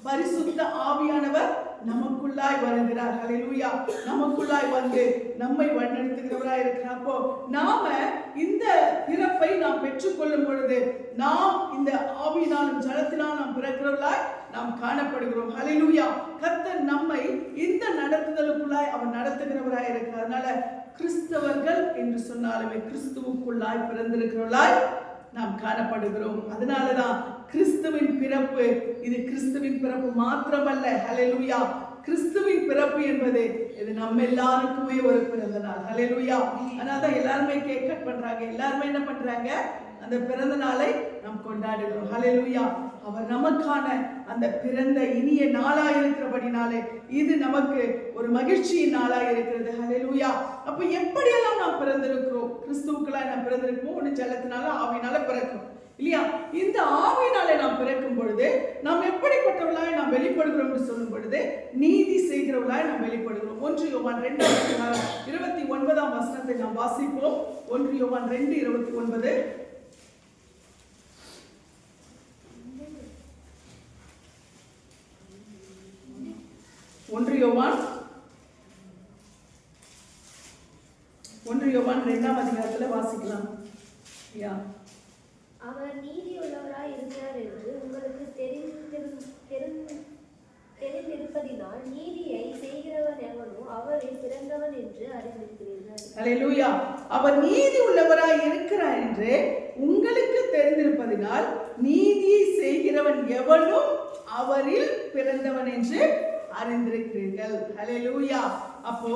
பரிசுத்த ஆவியானவர் நமக்குள்ளாய் வருகிறார். ஹல்லேலூயா. நமக்குள்ளாய் வந்து நம்மை வழிநடத்துகிறவராய் இருக்கிறார். அப்போ நாம இந்த பிறப்பை நாம் பெற்றுக்கொள்ளும் பொழுது நாம் இந்த ஆவியினாலும் ஜலத்தினாலும் நாம் பிறக்கிறவர்களாய் நாம் காணப்படுகிறோம். ஹல்லேலூயா. கர்த்தர் நம்மை இந்த நடத்துதலுக்குள்ளாய் அவர் நடத்துகிறவராய் இருக்கிறார். அதனால கிறிஸ்தவர்கள் என்று சொன்னாலுமே கிறிஸ்துவுக்குள்ளாய் பிறந்திருக்கிறவர்களாய் நாம் காணப்படுகிறோம். அதனாலதான் கிறிஸ்துவின் பிறப்பு இது கிறிஸ்துவின் பிறப்பு மாத்திரமல்ல. ஹல்லேலூயா. கிறிஸ்துவின் பிறப்பு என்பது இது நம்ம எல்லாருக்குமே ஒரு பிறந்த நாள். ஹல்லேலூயா. அதனாலதான் எல்லாருமே கேக் கட் பண்றாங்க, எல்லாருமே என்ன பண்றாங்க? அந்த பிறந்த நாளை நாம் கொண்டாடுகிறோம். ஹல்லேலூயா. அவர் நமக்கான அந்த பிறந்த இனிய நாளாய் இருக்கிறபடினாலே இது நமக்கு ஒரு மகிழ்ச்சியின் நாளாய் இருக்கிறது. ஹல்லேலூயா. அப்ப எப்படியெல்லாம் நாம் பிறந்திருக்கிறோம்? கிறிஸ்துவுக்குள்ளாய் நாம் பிறந்திருக்கோம். ஒன்று ஜலத்தினால ஆவியினால பிறக்கும் இல்லையா? இந்த ஆவியினாலே நாம் பிறக்கும் பொழுது நாம் எப்படிப்பட்டவர்களாய் நாம் வெளிப்படுகிறோம் என்று சொல்லும் பொழுது நீதி செய்கிறவர்களாய் நாம் வெளிப்படுகிறோம். 1 யோவான் 2:29 வசனத்தை நாம் வாசிப்போம். 1 யோவான் 2:29. 1 யோவான் 2ஆம் அதிகாரத்துல வாசிக்கலாம். அவர் நீதி உள்ளவராய் இருக்கிறார் என்று உங்களுக்கு தெரிந்திருப்பதினால் நீதியை செய்கிறவன் எவனோ அவரில் பிறந்தவன் என்று அறிந்திருக்கிறீர்கள். ஹல்லேலூயா. அவர் நீதி உள்ளவராய் இருக்கிறார் என்று உங்களுக்கு தெரிந்திருப்பதினால் நீதியை செய்கிறவன் எவனும் அவரில் பிறந்தவன் என்று அறிந்திருக்கிறீர்கள். ஹல்லேலூயா. அப்போ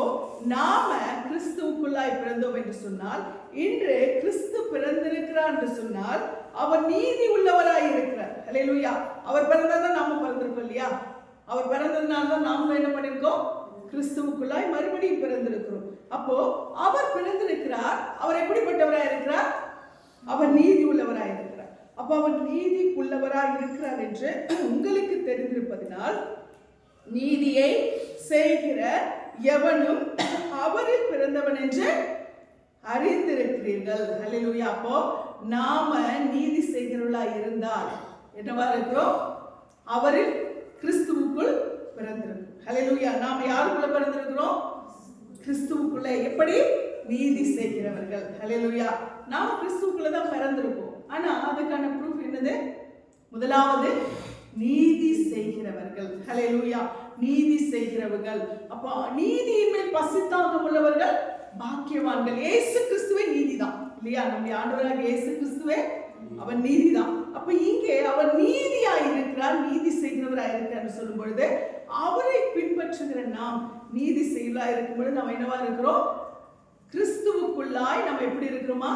நாம கிறிஸ்துவுக்குள்ளாய் பிறந்தோம் என்று சொன்னால், இன்று கிறிஸ்து பிறந்திருக்கிறார் என்று சொன்னால் அவர் நீதி உள்ளவராய் இருக்கிறார். ஹல்லேலூயா. அவர் பிறந்ததான் நாம பிறந்திருக்கோம் இல்லையா? அவர் பிறந்ததுனால தான் நாம என்ன பண்ணிருக்கோம்? கிறிஸ்துவுக்குள்ளாய் மறுபடியும் பிறந்திருக்கிறோம். அப்போ அவர் பிறந்திருக்கிறார். அவர் எப்படிப்பட்டவராய் இருக்கிறார்? அவர் நீதி உள்ளவராய் இருக்கிறார். அப்போ அவர் நீதி உள்ளவராய் இருக்கிறார் என்று உங்களுக்கு தெரிந்திருப்பதினால் நீதியை செய்கிற எவனும் அவரில் பிறந்தவன் என்று அறிந்திருக்கிறீர்கள். ஹல்லேலூயா. அப்போ நாம நீதி செய்கிறவர்களா இருந்தால் என்னவா இருக்கிறோம்? அவரில் கிறிஸ்துவுக்குள் பிறந்திருக்கிறோம். ஹல்லேலூயா. நாம யாருக்குள்ள பிறந்திருக்கிறோம்? கிறிஸ்துவுக்குள்ள. எப்படி? நீதி செய்கிறவர்கள். ஹல்லேலூயா. நாம கிறிஸ்துவுக்குள்ள தான் பிறந்திருக்கோம். ஆனா அதுக்கான ப்ரூஃப் என்னது? முதலாவது நீதி செய்கிறவர்கள். ஹல்லேலூயா. நீதி செய்கிறவர்கள். அப்போ நீதியின் மேல் பசித்தாகம் உள்ளவர்கள் பாக்கியவான்கள். இயேசு கிறிஸ்துவே நீதிதான் இல்லையா? நம்முடைய ஆண்டவராக இயேசு கிறிஸ்துவே அவர் நீதிதான். அப்ப இங்கே அவர் நீதியாய் இருக்கிறார், நீதி செய்கிறவராய் இருக்கிறார் சொல்லும் பொழுது அவரை பின்பற்றுகிற நாம் நீதி செய்கிறவராய் இருக்கும் பொழுது நாம் என்னவா இருக்கிறோம்? கிறிஸ்துவுக்குள்ளாய் நாம் எப்படி இருக்கிறோமா?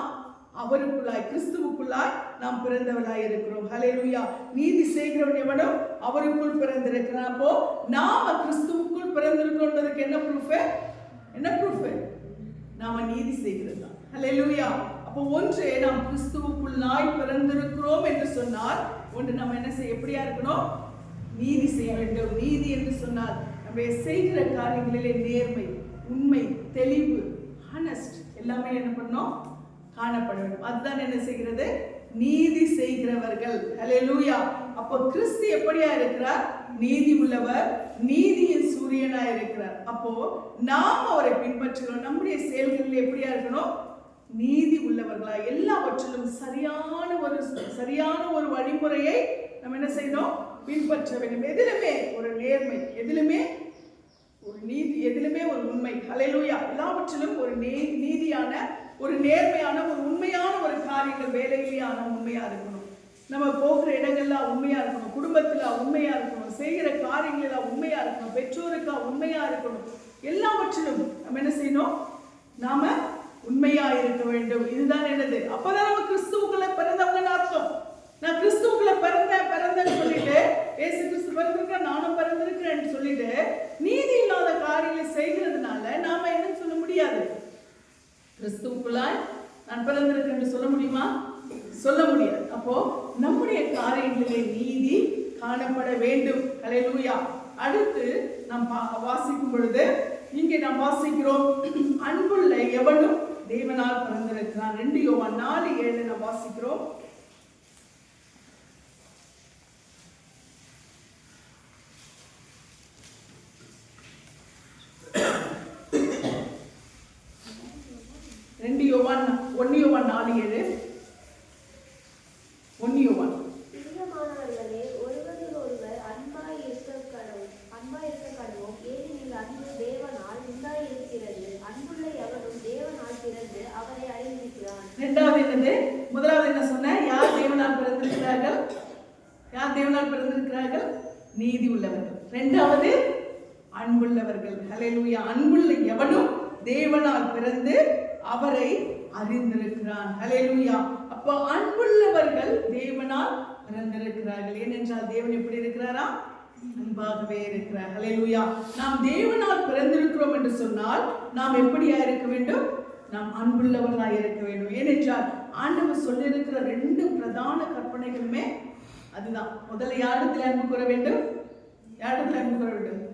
அவருக்குள்ளாய், கிறிஸ்துவுக்குள்ளாய் நாம் பிறந்தவர்களாய் இருக்கிறோம். ஹல்லேலூயா. நீதி செய்கிறவன் எவனோ அவருக்குள் பிறந்திருக்கிறான். அப்போ நாம கிறிஸ்துவுக்குள் பிறந்திருக்கிறோம்ன்றதுக்கு என்ன ப்ரூஃப்? என்ன ப்ரூஃப்? நாம நீதி செய்கிறது தான். ஹல்லேலூயா. அப்போ ஒன்று, நாம் கிறிஸ்துவுக்குள்ளாய் பிறந்திருக்கிறோம் என்று சொன்னால், ஒன்று நம்ம என்ன செய்ய, எப்படியா இருக்கணும்? நீதி செய்ய வேண்டும். நீதி என்று சொன்னால் நம்முடைய செய்கிற காரியங்களிலே நேர்மை, உண்மை, தெளிவு, ஹானஸ்ட் எல்லாமே என்ன பண்ணணும்? காணப்பட வேண்டும். அதுதான் என்ன செய்கிறது? நீதி செய்கிறவர்கள். ஹல்லேலூயா. அப்போ கிறிஸ்து எப்படியா இருக்கிறார்? நீதி உள்ளவர், நீதியின் சூரியனா இருக்கிறார். அப்போ நாம் அவரை பின்பற்றுகிறோம். நம்முடைய செயல்களில் எப்படியா இருக்கணும்? நீதி உள்ளவர்களா, எல்லாவற்றிலும் சரியான ஒரு வழிமுறையை நம்ம என்ன செய்யணும்? பின்பற்ற வேண்டும். எதிலுமே ஒரு நேர்மை, எதிலுமே ஒரு நீதி, எதிலுமே ஒரு உண்மை. ஹல்லேலூயா. எல்லாவற்றிலும் ஒரு நீதியான, ஒரு நேர்மையான, ஒரு உண்மையான ஒரு காரியங்கள், வேலையிலேயே உண்மையா இருக்கணும். நம்ம போகிற இடங்கள்ல உண்மையா இருக்கணும், குடும்பத்துல உண்மையா இருக்கணும், செய்கிற காரியங்கள உண்மையா இருக்கணும், பெற்றோருக்கா உண்மையா இருக்கணும். எல்லாவற்றிலும் நம்ம என்ன செய்யணும்? நாம உண்மையா இருக்க வேண்டும். இதுதான் என்னது? அப்பதான் நம்ம கிறிஸ்துவுக்குள்ள பிறந்தவங்கன்னு அர்த்தம். நான் கிறிஸ்துவுக்குள்ள பிறந்தேன்னு சொல்லிட்டு, ஏசு கிறிஸ்து பிறந்திருக்க, நானும் பிறந்திருக்கிறேன்னு சொல்லிட்டு நீதி இல்லாத காரியங்களை செய்கிறதுனால நாம என்ன சொல்ல முடியாது? கிறிஸ்துவுக்குள்ளாய் நான் பிறந்திருக்கேன்னு சொல்ல முடியுமா? சொல்ல முடியாது. அப்போ நம்முடைய காரியங்களிலே நீதி காணப்பட வேண்டும். ஹல்லேலூயா. அடுத்து நாம் வாசிக்கும் பொழுது இங்கே நாம் வாசிக்கிறோம், அன்புள்ள எவனும் தேவனால் பிறந்திருக்கிறான். 2 யோவான் 4:7 நாம் வாசிக்கிறோம். யோவான் 4:7. பிரியமானவர்களே, ஒருவரில் ஒருவர் அன்பாய் இருக்க கடவோம். ஏனெனில் அன்பு தேவனால் உண்டாயிருக்கிறது. அன்புள்ள எவனும் தேவனால் பிறந்து அவரை அறிந்திருக்கிறான். இரண்டாவது என்னது? முதலாவது என்ன சொன்ன? யார் தேவனால் பிறந்திருக்கிறார்கள்? யார் தேவனால் பிறந்திருக்கிறார்கள்? நீதி உள்ளவர்கள். இரண்டாவது அன்புள்ளவர்கள். ஹல்லேலூயா. அன்புள்ள எவனும் தேவனால் பிறந்து அவரை அறிந்திருக்கிறான். ஹல்லேலூயா. அப்போ அன்புள்ளவர்கள் தேவனால் பிறந்திருக்கிறார்கள். ஏனென்றால் தேவன் எப்படி இருக்கிறாரா? அன்பாகவே இருக்கிறார். ஹல்லேலூயா. நாம் தேவனால் பிறந்திருக்கிறோம் என்று சொன்னால் நாம் எப்படியா இருக்க வேண்டும்? நாம் அன்புள்ளவர்களாக இருக்க வேண்டும். ஏனென்றால் ஆண்டவர் சொல்லியிருக்கிற 2 பிரதான கற்பனைகளுமே அதுதான். முதல்ல யாரிடத்தில் அன்பு கூற வேண்டும்? யாரிடத்தில் அன்பு கூற வேண்டும்?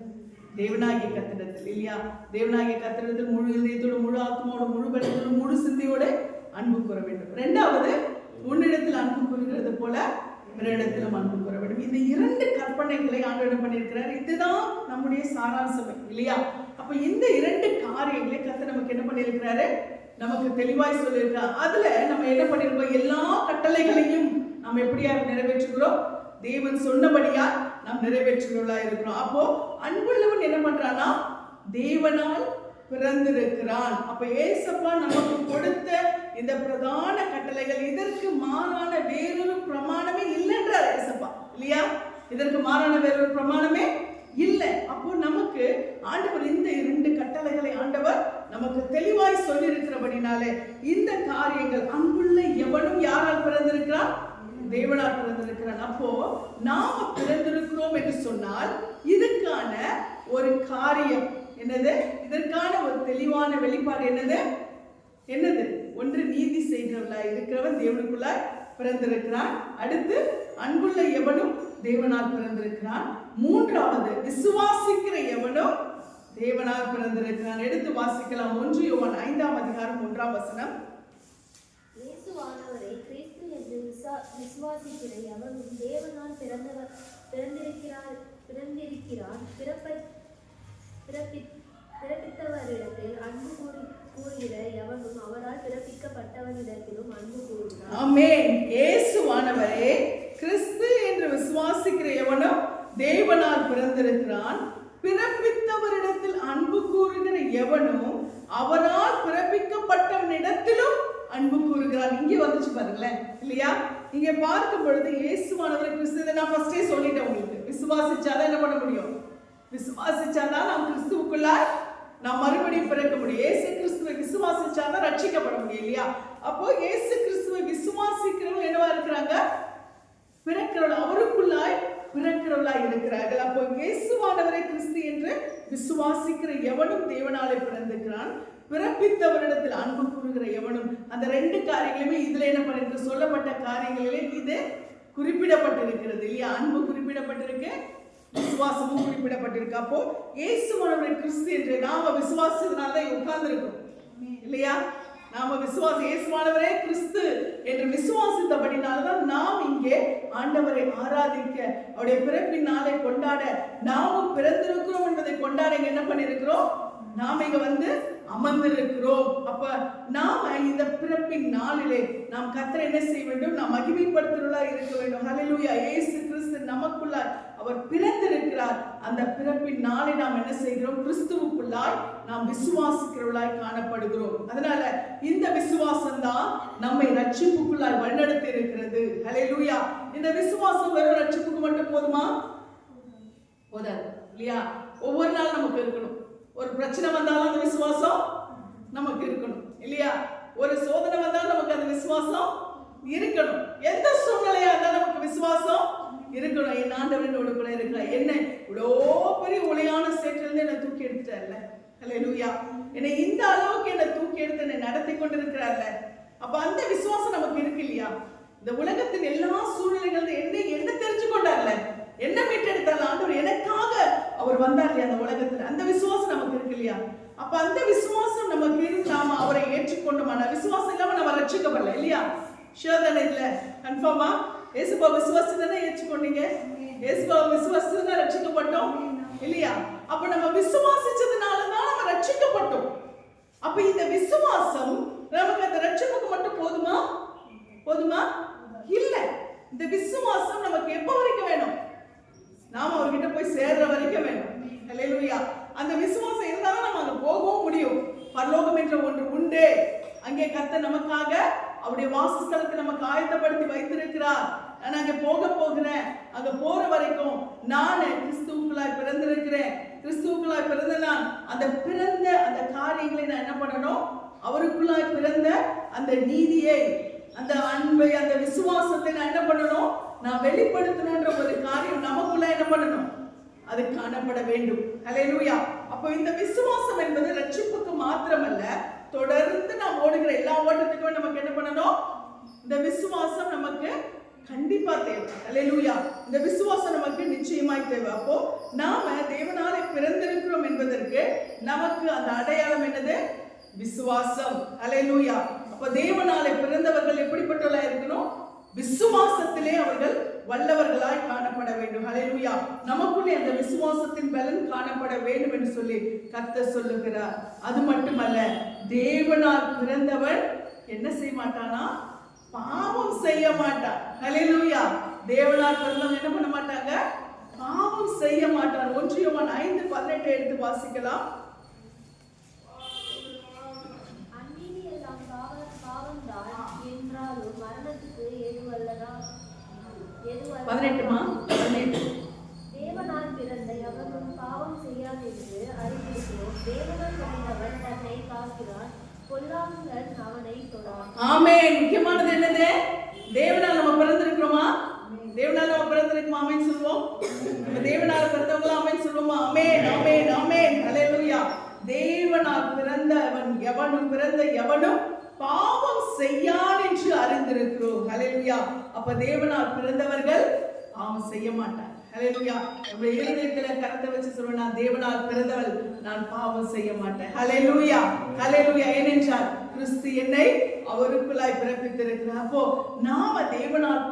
தேவனாகிய கர்த்தரிடத்தில். இல்லையா? தேவனாகிய கர்த்தரிடத்தில் முழு இதயத்தோடு, முழு ஆத்மாவோடு, முழு பலத்தோடு, முழு சிந்தையோடு அன்பு கூற வேண்டும். இரண்டாவது, உன்னிடத்தில் அன்பு கூறுகிறது போல பிறரிடத்திலும் அன்பு கூற வேண்டும். இந்த 2 கற்பனைகளை ஆண்டவர் பண்ணியிருக்கிறார். இதுதான் நம்முடைய சாராம்சம். இல்லையா? அப்ப இந்த 2 காரியங்களை கர்த்தர் நமக்கு என்ன பண்ணியிருக்கிறாரு? நமக்கு தெளிவாய் சொல்லியிருக்கிறார். அதுல நம்ம என்ன பண்ணிருக்கோம்? எல்லா கட்டளைகளையும் நாம் எப்படியா நிறைவேற்றுகிறோம்? தேவன் சொன்னபடியா நாம் நிறைவேற்றுகிறவர்களா இருக்கிறோம். அப்போ அன்புள்ளவன் என்ன பண்றானா? தேவனால் பிறந்திருக்கிறான். அப்ப ஏசப்பா நமக்கு கொடுத்த இந்த பிரதான கட்டளைகள், இதற்கு மாறான வேறொரு பிரமாணமே இல்லைன்றார் ஏசப்பா. இல்லையா? இதற்கு மாறான வேறொரு பிரமாணமே இல்லை. அப்போ நமக்கு ஆண்டவர் இந்த 2 கட்டளைகளை ஆண்டவர் நமக்கு தெளிவாய் சொல்லி இருக்கிறபடினாலே இந்த காரியங்கள், அன்புள்ள எவனும் யாரால் பிறந்திருக்கிறான்? தேவனால் பிறந்திருக்கிறான். அப்போ நாம பிறந்திருக்கிறோம் என்று சொன்னால் இதுக்கான ஒரு காரியம் என்னது? இதற்கான ஒரு தெளிவான வெளிப்பாடு என்னது? என்னது? ஒன்று, நீதி செய்கிறவர்களாய் இருக்கிறவன் தேவனுக்குள்ளாய் பிறந்திருக்கிறான். அடுத்து, அன்புள்ள எவனும் தேவனால் பிறந்திருக்கிறான். மூன்றாவது, விசுவாசிக்கிற எவனும் தேவனால் பிறந்திருக்கிறான். எடுத்து வாசிக்கலாம். 1 யோவான் 5:1. இயேசுவானவரை கிறிஸ்து என்று விசுவாசிக்கிற எவனும் தேவனால் பிறந்திருக்கிறான். பிறப்பித்தவரிடத்தில் அன்பு கூறுகிற எவனும் அவரால் பிறப்பிக்கப்பட்டவனிடத்திலும் அன்பு கூறுகிறான். ஆமென். இயேசுவானவரே கிறிஸ்து என்று விசுவாசிக்கிற எவனும் தேவனால் பிறந்திருக்கிறான். பிறப்பித்தவரிடத்தில் அன்பு கூறுகிற எவனும் அவரால் பிறப்பிக்கப்பட்டவனிடத்திலும் அன்பு கூறுகிறான். இங்கே வந்துச்சு பாருங்களேன். இல்லையா? இங்க பார்க்கும் பொழுது இயேசுவானவர் கிறிஸ்து, நான் ஃபர்ஸ்டே சொல்லிட்டேன் உங்களுக்கு. விசுவாசிச்சாதான் என்ன பண்ண முடியும்? விசுவாசிச்சாதான் நாம் கிறிஸ்துவுக்குள்ளாய் நாம் மறுபடியும் பிறக்க முடியும். இயேசு கிறிஸ்துவை விசுவாசிச்சாதான் ரட்சிக்கப்பட முடியும். இல்லையா? அப்போ இயேசு கிறிஸ்துவை விசுவாசிக்கிறவங்க என்னவா இருக்கிறாங்க? பிறக்கிறவள், அவருக்குள்ளாய் பிறக்கிறவளாய் இருக்கிறார்கள். அப்போ இயேசுவானவரை கிறிஸ்து என்று விசுவாசிக்கிற எவனும் தேவனாலே பிறந்திருக்கிறான், பிறப்பித்தவரிடத்தில் அன்பு கூறுகிற எவனும். அந்த ரெண்டு காரியங்களுமே இதுல என்ன பண்ணிருக்கு, சொல்லப்பட்ட காரியங்களிலே இது குறிப்பிடப்பட்டிருக்கிறது இல்லையா? அன்பு குறிப்பிடப்பட்டிருக்கு, விசுவாசமும் குறிப்பிடப்பட்டிருக்கு. அப்போ இயேசுவானவரை கிறிஸ்து என்று நாம விசுவாசத்தினால தான் உட்கார்ந்து இருக்கோம் இல்லையா? நாம இயேசுவானவரே கிறிஸ்து என்று விசுவாசித்தபடினால்தான் நாம் இங்கே ஆண்டவரை ஆராதிக்க, அவருடைய பிறப்பின் நாளை கொண்டாட, நாமும் பிறந்திருக்கிறோம் என்பதை கொண்டாட என்ன பண்ணிருக்கிறோம், நாம இங்க வந்து அமர்ந்திருக்கிறோம். அப்ப நாம இந்த பிறப்பின் நாளிலே நாம் கர்த்தரை என்ன செய்ய வேண்டும், நாம் மகிமைப்படுத்துகிறவர்களா இருக்க வேண்டும். ஹல்லேலூயா. இயேசு கிறிஸ்து நமக்குள்ளாய் அவர் பிறந்திருக்கிறார். அந்த பிறப்பின் நாளை நாம் என்ன செய்கிறோம், கிறிஸ்துவுக்குள்ளாய் நாம் விசுவாசிக்கிறவர்களாய் காணப்படுகிறோம். அதனால இந்த விசுவாசம் தான் நம்மை ரட்சிப்புக்குள்ளாய் வழிநடத்தி இருக்கிறது. ஹல்லேலூயா. இந்த விசுவாசம் வெறும் ரட்சிப்புக்கு மட்டும் போதுமா? போதாது இல்லையா? ஒவ்வொரு நாள் நமக்கு இருக்கணும். ஒரு பிரச்சனை வந்தாலும் அந்த விசுவாசம் நமக்கு இருக்கணும் இல்லையா? ஒரு சோதனை வந்தாலும் நமக்கு அந்த விசுவாசம் இருக்கணும். எந்த சூழ்நிலையா இருந்தாலும் நமக்கு விசுவாசம் இருக்கணும். என் ஆண்டவனோடு கூட இருக்கிறார். என்ன இவ்வளோ பெரிய ஒளியான சேற்றிலிருந்து என்னை தூக்கி எடுத்துட்டார்ல. ஹல்லேலூயா. என்னை இந்த அளவுக்கு என்னை தூக்கி எடுத்து என்னை நடத்தி கொண்டு இருக்கிறார்ல. அப்ப அந்த விசுவாசம் நமக்கு இருக்கு இல்லையா? இந்த உலகத்தின் எல்லா சூழ்நிலைகள் என்ன தெரிஞ்சு கொண்டார்ல, என்ன மீட்டெடுத்தார் ஆண்டவர், எனக்காக அவர் வந்தார் இல்லையா அந்த உலகத்துல. அந்த விசுவாசம் நமக்கு இருக்கு இல்லையா? அப்ப அந்த விசுவாசம் நமக்கு இருந்து நாம அவரை ஏற்றுக்கொண்டோம். விசுவாசம் இல்லாம நம்ம ரட்சிக்கப்படல இல்லையா? ஷூர் தானே? இல்ல கன்ஃபார்மா? இயேசுவை விசுவாசி தானே ஏற்றுக்கொண்டீங்க? இயேசுவை விசுவாசி தானே ரட்சிக்கப்பட்டோம் இல்லையா? அப்ப நம்ம விசுவாசிச்சதுனாலதான் நம்ம ரட்சிக்கப்பட்டோம். அப்ப இந்த விசுவாசம் நமக்கு அந்த ரட்சிப்புக்கு மட்டும் போதுமா? போதுமா? இல்ல. இந்த விசுவாசம் நமக்கு எப்ப வரைக்கும் வேணும்? நாம அவர்கிட்ட போய் சேர்ற வரைக்கும் வேணும். ஹல்லேலூயா. அந்த விசுவாசம் இருந்தாலும் நம்ம அங்க போகவும் முடியும். பரலோகம் என்ற ஒன்று உண்டு. அங்கே கர்த்தர் நமக்காக அவருடைய வாசஸ்தலத்தை நமக்கு ஆயத்தப்படுத்தி வைத்திருக்கிறார். நான் அங்க போகிறேன். அங்க போற வரைக்கும் நான் கிறிஸ்துவுக்குள்ளாய் பிறந்திருக்கிறேன். கிறிஸ்துவுக்குள்ளாய் பிறந்த நான் அந்த காரியங்களை நான் என்ன பண்ணணும், அவருக்குள்ளாய் பிறந்த அந்த நீதியை, அந்த அன்பை, அந்த விசுவாசத்தை நான் என்ன பண்ணணும், நான் வெளிப்படுத்தணும்ன்ற ஒரு காரியம் நமக்குள்ள என்ன பண்ணணும், அது காணப்பட வேண்டும். ஹல்லேலூயா. அப்போ இந்த விசுவாசம் என்பது ரட்சிப்புக்கு மாத்திரமல்ல, தொடர்ந்து நாம் ஓடுகிற எல்லா ஓட்டத்துக்கும் நமக்கு என்ன பண்ணணும், இந்த விசுவாசம் நமக்கு கண்டிப்பா தேவை. ஹல்லேலூயா. இந்த விசுவாசம் நமக்கு நிச்சயமாய் தேவை. அப்போ நாம தேவனாலே பிறந்திருக்கிறோம் என்பதற்கு நமக்கு அந்த அடையாளம் என்னது, விசுவாசம். ஹல்லேலூயா. அப்ப தேவனாலே பிறந்தவர்கள் எப்படிப்பட்டவர்களா இருக்கணும், விசுவாசத்திலே அவர்கள் வல்லவர்களாய் காணப்பட வேண்டும். ஹல்லேலூயா. நமக்குள்ளே அந்த விசுவாசத்தின் பலன் காணப்பட வேண்டும் என்று சொல்லி கர்த்தர் சொல்லுகிறார். அது மட்டுமல்ல, தேவனால் பிறந்தவன் என்ன செய்ய மாட்டானா, பாவம் செய்ய மாட்டான். ஹல்லேலூயா. தேவனால் பிறந்தவன் என்ன பண்ண மாட்டாங்க, பாவம் செய்ய மாட்டான். 1 யோவான் 5:18 எடுத்து வாசிக்கலாம். தேவனால் பிறந்த எவரும் பாவம் செய்யாது என்று அறிந்திருக்கிறோம். தேவனால் பிறந்தவன் தன்னை காக்கிறான், பொல்லாங்கன் அவனை தொடான். ஆமென். முக்கியமானது என்னது, தேவனால் நம்ம பிறந்திருக்கிறோமா? தேவனால் நம்ம பிறந்திருக்கோமா? ஆமென் சொல்வோம். நம்ம தேவனால் பிறந்தவங்களா? ஆமென் சொல்வோமா? ஆமென், ஆமென், ஆமென். ஹல்லேலூயா. தேவனால் பிறந்தவன் எவனும், பிறந்த எவனும் பாவம் செய்யான் என்று அறிந்திருக்கிறோம். ஹல்லேலூயா. அப்ப தேவனால் பிறந்தவர்கள் பாவம் செய்ய மாட்டார். ஹல்லேலூயா. நம்முடைய இருதயத்துல கரத்தை வச்சு சொல்லுவேன், நான் தேவனால் பிறந்தவள், நான் பாவம் செய்ய மாட்டேன். ஹல்லேலூயா, ஹல்லேலூயா. ஏனென்றால் கிறிஸ்து என்னை அவருக்குள்ளாய் பிறப்பித்திருக்கிறார். அப்போ நாம தேவனால்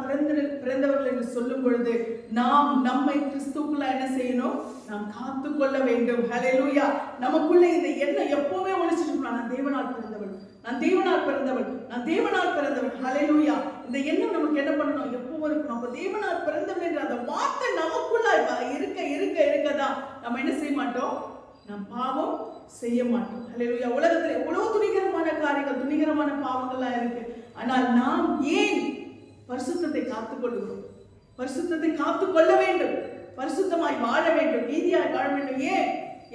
பிறந்தவர்கள் என்று சொல்லும் பொழுது நாம் நம்மை கிறிஸ்துக்குள்ளாய் என்ன செய்யணும், நாம் காத்து கொள்ள வேண்டும். ஹல்லேலூயா. நமக்குள்ள இந்த எண்ணம் எப்பவுமே ஒழிச்சிட்டு இருக்கணும், நான் தேவனால் பிறந்தவள், நான் தேவனால் பிறந்தவள், நான் தேவனால் பிறந்தவள். ஹல்லேலூயா. இந்த எண்ணம் நமக்கு என்ன பண்ணணும், எப்பவும் இருக்கணும். அப்ப தேவனால் பிறந்தவள் என்ற அந்த வார்த்தை நமக்குள்ள இருக்க இருக்க இருக்கதான் நம்ம என்ன செய்ய மாட்டோம், நாம் பாவம் செய்ய மாட்டோம். ஹல்லேலூயா. உலகத்துல எவ்வளவு துணிகரமான காரியங்கள், துணிகரமான பாவங்கள்லாம் இருக்கு. ஆனால் நாம் ஏன் பரிசுத்தத்தை காத்துக்கொள்கிறோம்? பரிசுத்தத்தை காத்துக்கொள்ள வேண்டும், பரிசுத்தமாய் வாழ வேண்டும், நீதியாய் வாழ வேண்டும்.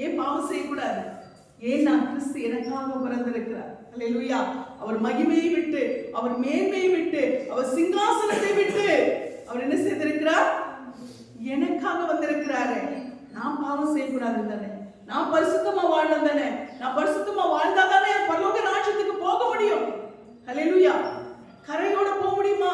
ஏன் பாவம் செய்யக்கூடாது? ஏன்னா கிறிஸ்து எனக்காக பிறந்திருக்கிறார். ஹல்லேலூயா. அவர் மகிமையை விட்டு, அவர் மேன்மையை விட்டு, அவர் சிங்காசனத்தை விட்டு, அவர் என்ன செய்திருக்கிறார்? எனக்காக வந்திருக்கிறாரு. நான் பாவம் செய்யக்கூடாது தானே, நான் பரிசுத்தமா வாழணும் தானே, நான் பரிசுத்தமா வாழ்ந்தா தானே பரலோக ராஜ்யத்துக்கு போக முடியும். ஹல்லேலூயா. கரையோட போக முடியுமா?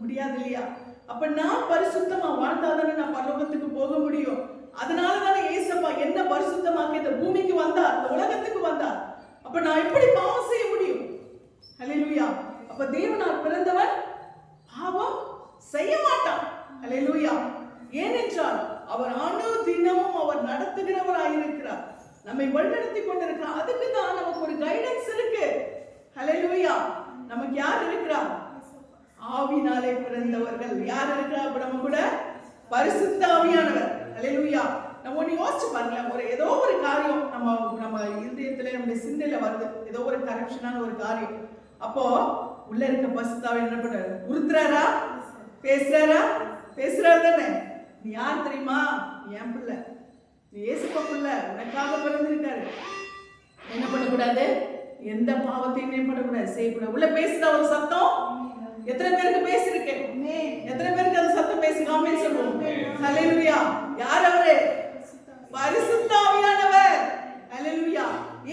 முடியாது இல்லையா? அப்ப நான் பரிசுத்தமா வாழ்ந்தா தானே நான் பரலோகத்துக்கு போக முடியும். அதனால தானே ஏசப்பா என்ன பரிசுத்தமாக்கி இந்த பூமிக்கு வந்தார், இந்த உலகத்துக்கு வந்தார். அப்ப நான் எப்படி பாவம் செய்ய முடியும்? ஹல்லேலூயா. அப்ப தேவனால் பிறந்தவன் பாவம் செய்ய மாட்டான். ஹல்லேலூயா. ஏனென்றால் அவர் அனுதினமும் அவர் நடத்துகிறவராயிருக்கிறார், நம்மை வழிநடத்தி கொண்டிருக்கிறார். அதுக்கு தான் நமக்கு ஒரு கைடன்ஸ் இருக்கு. ஹல்லேலூயா. நமக்கு யார் இருக்கிறார்? ஆவினாலே பிறந்தவர்கள். யார் இருக்கிறார் அப்ப நம்ம கூட? பரிசுத்த ஆவியானவர். ஹல்லேலூயா. நம்ம ஒண்ணு யோசிச்சு பாருங்களேன். ஒரு ஏதோ ஒரு காரியம் நம்ம இதயத்துல நம்முடைய சிந்தையில வருது, ஏதோ ஒரு கரப்ஷனான ஒரு காரியம். அப்போ உள்ள இருக்க பரிசுத்த ஆவி என்ன பண்றாரு? உறுத்துறாரா? பேசுறாரா? பேசுறாரு தானே. நீ யார் தெரியுமா? என் பிள்ளை, நீ ஏசுப்பா பிள்ளை, உனக்காக பிறந்திருக்காரு. என்ன பண்ணக்கூடாது? எந்த பாவத்தையும் என்ன பண்ணக்கூடாது, செய்யக்கூடாது. உள்ள பேசுற ஒரு சத்தம் எத்தனை பேருக்கு பேசிருக்கேன்? எத்தனை பேருக்கு அந்த சத்தம் பேசுகாமே சொல்லுவோம். ஹல்லேலூயா. யார் அவரு? பரிசுத்த ஆவியானவர். ஹல்லேலூயா.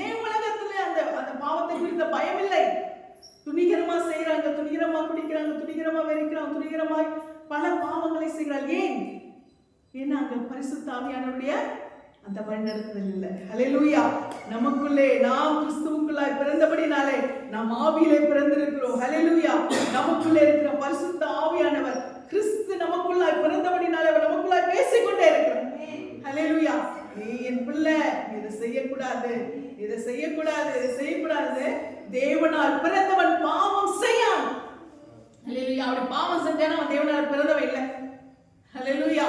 ஏன் உலகத்துல அந்த பாவத்தை குறித்த பயம் இல்லை? துணிகரமா செய்யறாங்க, துணிகரமா குடிக்கிறாங்க, துணிகரமா வெறிக்கிறாங்க, துணிகரமா பல பாவங்களை செய்கிறார். ஏன்? ஏன்னா அங்க பரிசுத்த ஆவியானவருடைய அந்த வழிநடத்துதல் இல்லை. ஹல்லேலூயா. நமக்குள்ளே நாம் கிறிஸ்துவுக்குள்ளாய் பிறந்தபடினாலே நாம் ஆவியிலே பிறந்திருக்கிறோம். ஹல்லேலூயா. நமக்குள்ளே இருக்கிற பரிசுத்த ஆவியானவர் கிறிஸ்து நமக்குள்ளாய் பிறந்தபடினாலே அவர் நமக்குள்ளாய் பேசிக்கொண்டே இருக்கிறார். ஹல்லேலூயா. நீ என் பிள்ளை, இதை செய்யக்கூடாது, இதை செய்யக்கூடாது, இதை செய்யக்கூடாது. தேவனால் பிறந்தவன் பாவம் செய்யான். ஹல்லேலூயா. அவன் பாவம் செஞ்சானா அவன் தேவனால் பிறந்தவன் இல்லை. ஹல்லேலூயா.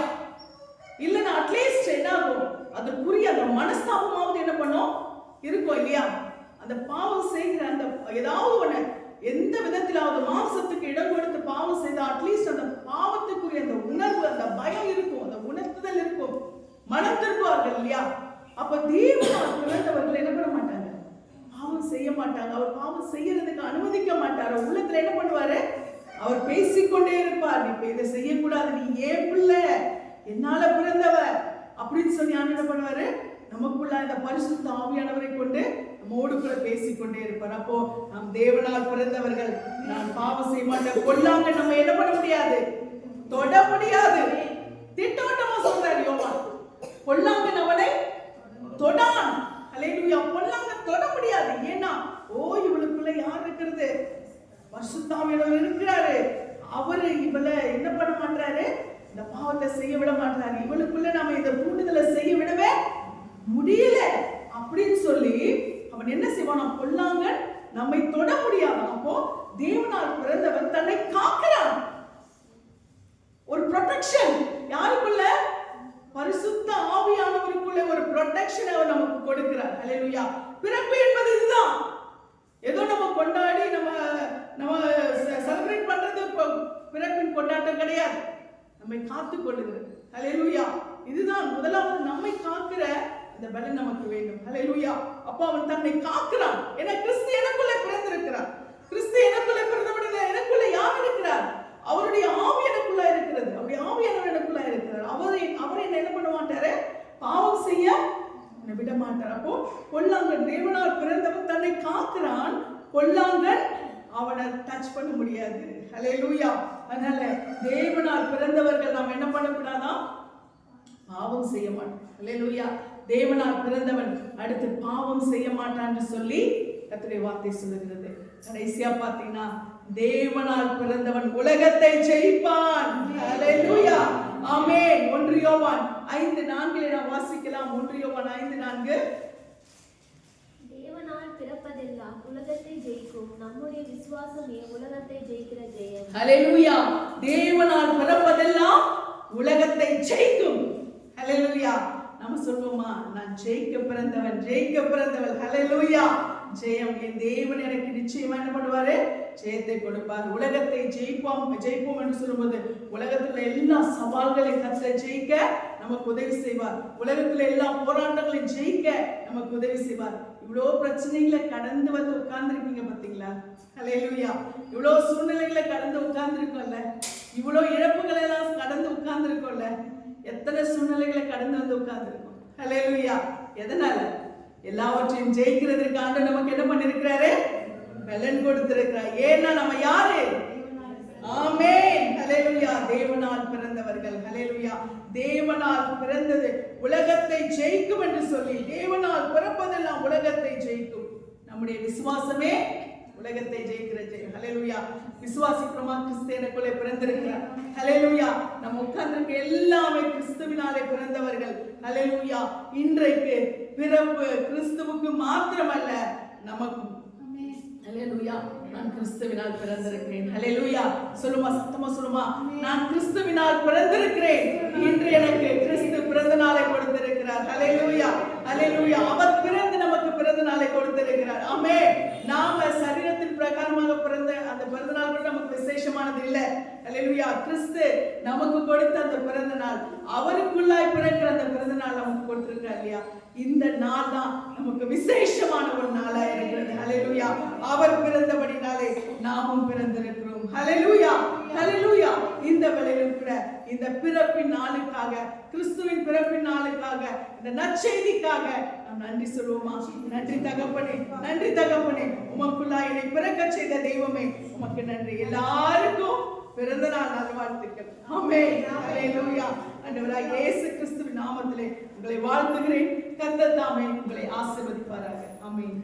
இல்லைன்னா அட்லீஸ்ட் என்ன ஆகும், அதற்குரிய அந்த மனஸ்தாபமாவது என்ன பண்ணும் இருக்கும் இல்லையா? அந்த பாவம் செய்கிற அந்த ஏதாவது ஒண்ணு எந்த விதத்திலாவது மாம்சத்துக்கு இடம் கொடுத்து பாவம் செய்த அட்லீஸ்ட் அந்த பாவத்துக்குரிய அந்த உணர்வு, அந்த பயம் இருக்கும், அந்த உணர்த்துதல் இருக்கும், மனம் திரும்புவார்கள் இல்லையா? அப்ப தேவனால் பிறந்தவர்கள் என்ன பண்ண மாட்டாங்க? பாவம் செய்ய மாட்டாங்க. அவர் பாவம் செய்யறதுக்கு அனுமதிக்க மாட்டார். உள்ளத்துல என்ன பண்ணுவாரு? அவர் பேசிக்கொண்டே இருப்பார். நீ இதை செய்யக்கூடாது, நீ ஏன் பிள்ளை, என்னால பிறந்தவ அப்படின்னு சொல்லி என்ன பண்ணுவாரு? நமக்குள்ள இந்த பரிசுத்த ஆவியானவரை கொண்டு நம்மோடு கூட பேசிக்கொண்டே இருப்பார். அப்போ நாம் தேவனால் பிறந்தவர்கள். நான் பாவம் செய்ய மாட்டேன். கொல்லாங்க நம்ம என்ன பண்ண முடியாது, தொட முடியாது. திட்டவட்டமா சொல்றாரு யோவான், கொல்லாங்க அவனை தொடான். ஹல்லேலூயா. கொல்லாங்க தொட முடியாது. ஏன்னா இவளுக்குள்ள யார் இருக்கிறது? பரிசுத்த ஆவியானவர் இருக்கிறாரு. அவரு இவளை என்ன பண்ண மாட்டாரு? இந்த பாவத்தை செய்ய விட மாட்டாரு. இவளுக்குள்ள நாம இதை தூண்டுதலை செய்ய விடவே முடியல அப்படின்னு சொல்லி அவன் என்ன செய்வான்? கொல்லாங்க நம்மை தொட முடியாது. அப்போ தேவனால் பிறந்தவன் தன்னை காக்கிறான். ஒரு ப்ரொடெக்ஷன் யாருக்குள்ள? பரிசுத்த ஆவியானவருக்குள்ள ஒரு ப்ரொடெக்ஷன் அவர் நமக்கு கொடுக்கிறார். ஹல்லேலூயா. பிறப்பு என்பது இதுதான். ஏதோ நம்ம கொண்டாடி நம்ம செலிப்ரேட் பண்றது பிறப்பின் கொண்டாட்டம் கிடையாது. நம்மை காத்து கொள்ளுகிறது. ஹல்லேலூயா. இதுதான் முதலாவது, நம்மை காக்கிற அந்த பலன் நமக்கு வேண்டும். ஹல்லேலூயா. அப்போ அவன் தன்னை காக்கிறான். ஏன்னா கிறிஸ்து எனக்குள்ளே பிறந்திருக்கிறார். கிறிஸ்து எனக்குள்ளே பிறந்தபடினா எனக்குள்ளே யார் இருக்கிறார்? அவருடைய ஆவி எனக்குள்ள இருக்கிறது. அவருடைய ஆவியானவர் எனக்குள்ள இருக்கிறார். அவரை என்ன பண்ண மாட்டாரு? பாவம் செய்ய விட மாட்டார். அப்போ கொல்லாங்கன் தேவனால் பிறந்தவன் தன்னை காக்கிறான். கொல்லாங்கன் அவனை டச் பண்ண முடியாது. ஹல்லேலூயா. அதனால தேவனால் பிறந்தவர்கள் நாம் என்ன பண்ணக்கூடாதா? பாவம் செய்ய மாட்டோம். ஹல்லேலூயா. தேவனால் பிறந்தவன் அடுத்து பாவம் செய்ய மாட்டான்னு சொல்லி கர்த்தருடைய வார்த்தை சொல்லுகிறது. கடைசியா பாத்தீங்கன்னா தேவனால் பிறந்தவன் உலகத்தை ஜெயிப்பான். ஹல்லேலூயா. ஆமென். 1 யோவான் 5:4 நாம் வாசிக்கலாம். 1 யோவான் 5:4. தேவனால் பிறப்பதெல்லாம் உலகத்தை ஜெயிக்கும், நம்முடைய விசுவாசமே உலகத்தை ஜெயிக்கிற ஜெயம். ஹல்லேலூயா. தேவனால் பிறப்பதெல்லாம் உலகத்தை ஜெயிக்கும். ஹல்லேலூயா. நம்ம சொல்வோமா? நான் ஜெயிக்க பிறந்தவன், ஜெயிக்க பிறந்தவள். ஹல்லேலூயா. ஜெயம் என் தேவன் எனக்கு நிச்சயமா என்ன பண்ணுவாரு? ஜெயத்தை கொடுப்பார். உலகத்தை ஜெயிப்போம் என்று சொல்லும்போது உலகத்துல எல்லா சவால்களையும் கர்த்தர் ஜெயிக்க நமக்கு உதவி செய்வார். உலகத்துல எல்லா போராட்டங்களையும் ஜெயிக்க நமக்கு உதவி செய்வார். இவ்வளோ பிரச்சனைகளை கடந்து உட்கார்ந்து இருக்கீங்க பாத்தீங்களா? ஹல்லேலூயா. இவ்வளோ சூழ்நிலைகளை கடந்து உட்கார்ந்து இருக்கோம்ல. இவ்வளவு இழப்புகளை எல்லாம் கடந்து உட்கார்ந்து இருக்கோம்ல, எத்தனை சூழ்நிலைகளை கடந்து வந்து உட்கார்ந்து இருக்கோம். ஹல்லேலூயா. எதனால? எல்லாவற்றையும் ஜெயிக்கிறதுக்கு ஆண்டவர் நமக்கு என்ன பண்ணிருக்கிறாரு? பலன் கொடுத்திருக்கிறார். ஏன்னா நம்ம யாரு? ஆமென். ஹல்லேலூயா. தேவனால் பிறந்தவர்கள். ஹல்லேலூயா. தேவனால் பிறந்தது உலகத்தை ஜெயிக்கும் என்று சொல்லி, தேவனால் பிறப்பதெல்லாம் உலகத்தை ஜெயிக்கும். நம்முடைய விசுவாசமே உலகத்தை ஜெயிக்கிற ஜெயம். ஹல்லேலூயா. விசுவாசிக்கிறோமா? கிறிஸ்து எனக்குள்ளே பிறந்திருக்கிறார். ஹல்லேலூயா. நம்ம உட்கார்ந்திருக்க எல்லாமே கிறிஸ்துவினாலே பிறந்தவர்கள். ஹல்லேலூயா. இன்றைக்கு பிறப்பு கிறிஸ்துவுக்கு மாத்திரமல்ல, நமக்கும். ஹல்லேலூயா. நான் கிறிஸ்துவினால் பிறந்திருக்கிறேன். ஹல்லேலூயா. சொல்லுமா, சத்தமா சொல்லுமா, நான் கிறிஸ்துவினால் பிறந்திருக்கிறேன். இன்று எனக்கு கிறிஸ்து பிறந்த நாளை கொடுத்திருக்கிறார். ஹல்லேலூயா. ஹல்லேலூயா. அவர் பிறந்து நமக்கு பிறந்த நாளை கொடுத்திருக்கிறார். ஆமென். நாம சரீரத்தின் பிரகாரமாக பிறந்த அந்த பிறந்த நாள் கூட நமக்கு விசேஷமானது இல்ல. ஹல்லேலூயா. கிறிஸ்து நமக்கு கொடுத்த அந்த பிறந்த நாள், அவருக்குள்ளாய் பிறக்கிற அந்த பிறந்த நாள் நமக்கு கொடுத்திருக்கிறார் இல்லையா? இந்த நாள் தான் நமக்கு விசேஷமான ஒரு நாளா இருக்கிறது. ஹல்லேலூயா. அவர் பிறந்தபடினாலே நாமும் பிறந்திருக்கிறோம். ஹல்லேலூயா. ஹல்லேலூயா. இந்த வேளையிலும் கூட இந்த பிறப்பின் நாளுக்காக, கிறிஸ்துவின் பிறப்பின் நாளுக்காக, இந்த நற்செய்திக்காக நாம் நன்றி சொல்லுவோமா? நன்றி தகப்பனே, நன்றி தகப்பனே, உமக்குள்ளாய் என்னை பிறக்க செய்த தெய்வமே, உமக்கு நன்றி. எல்லாருக்கும் பிறந்த நாள் நல்வாழ்த்துக்கள். ஆமென். ஹல்லேலூயா. ஆண்டவராகிய இயேசு கிறிஸ்துவின் நாமத்திலே உங்களை வாழ்த்துகிறேன். கர்த்தர் தாமே உங்களை ஆசீர்வதிப்பாராக. ஆமென்.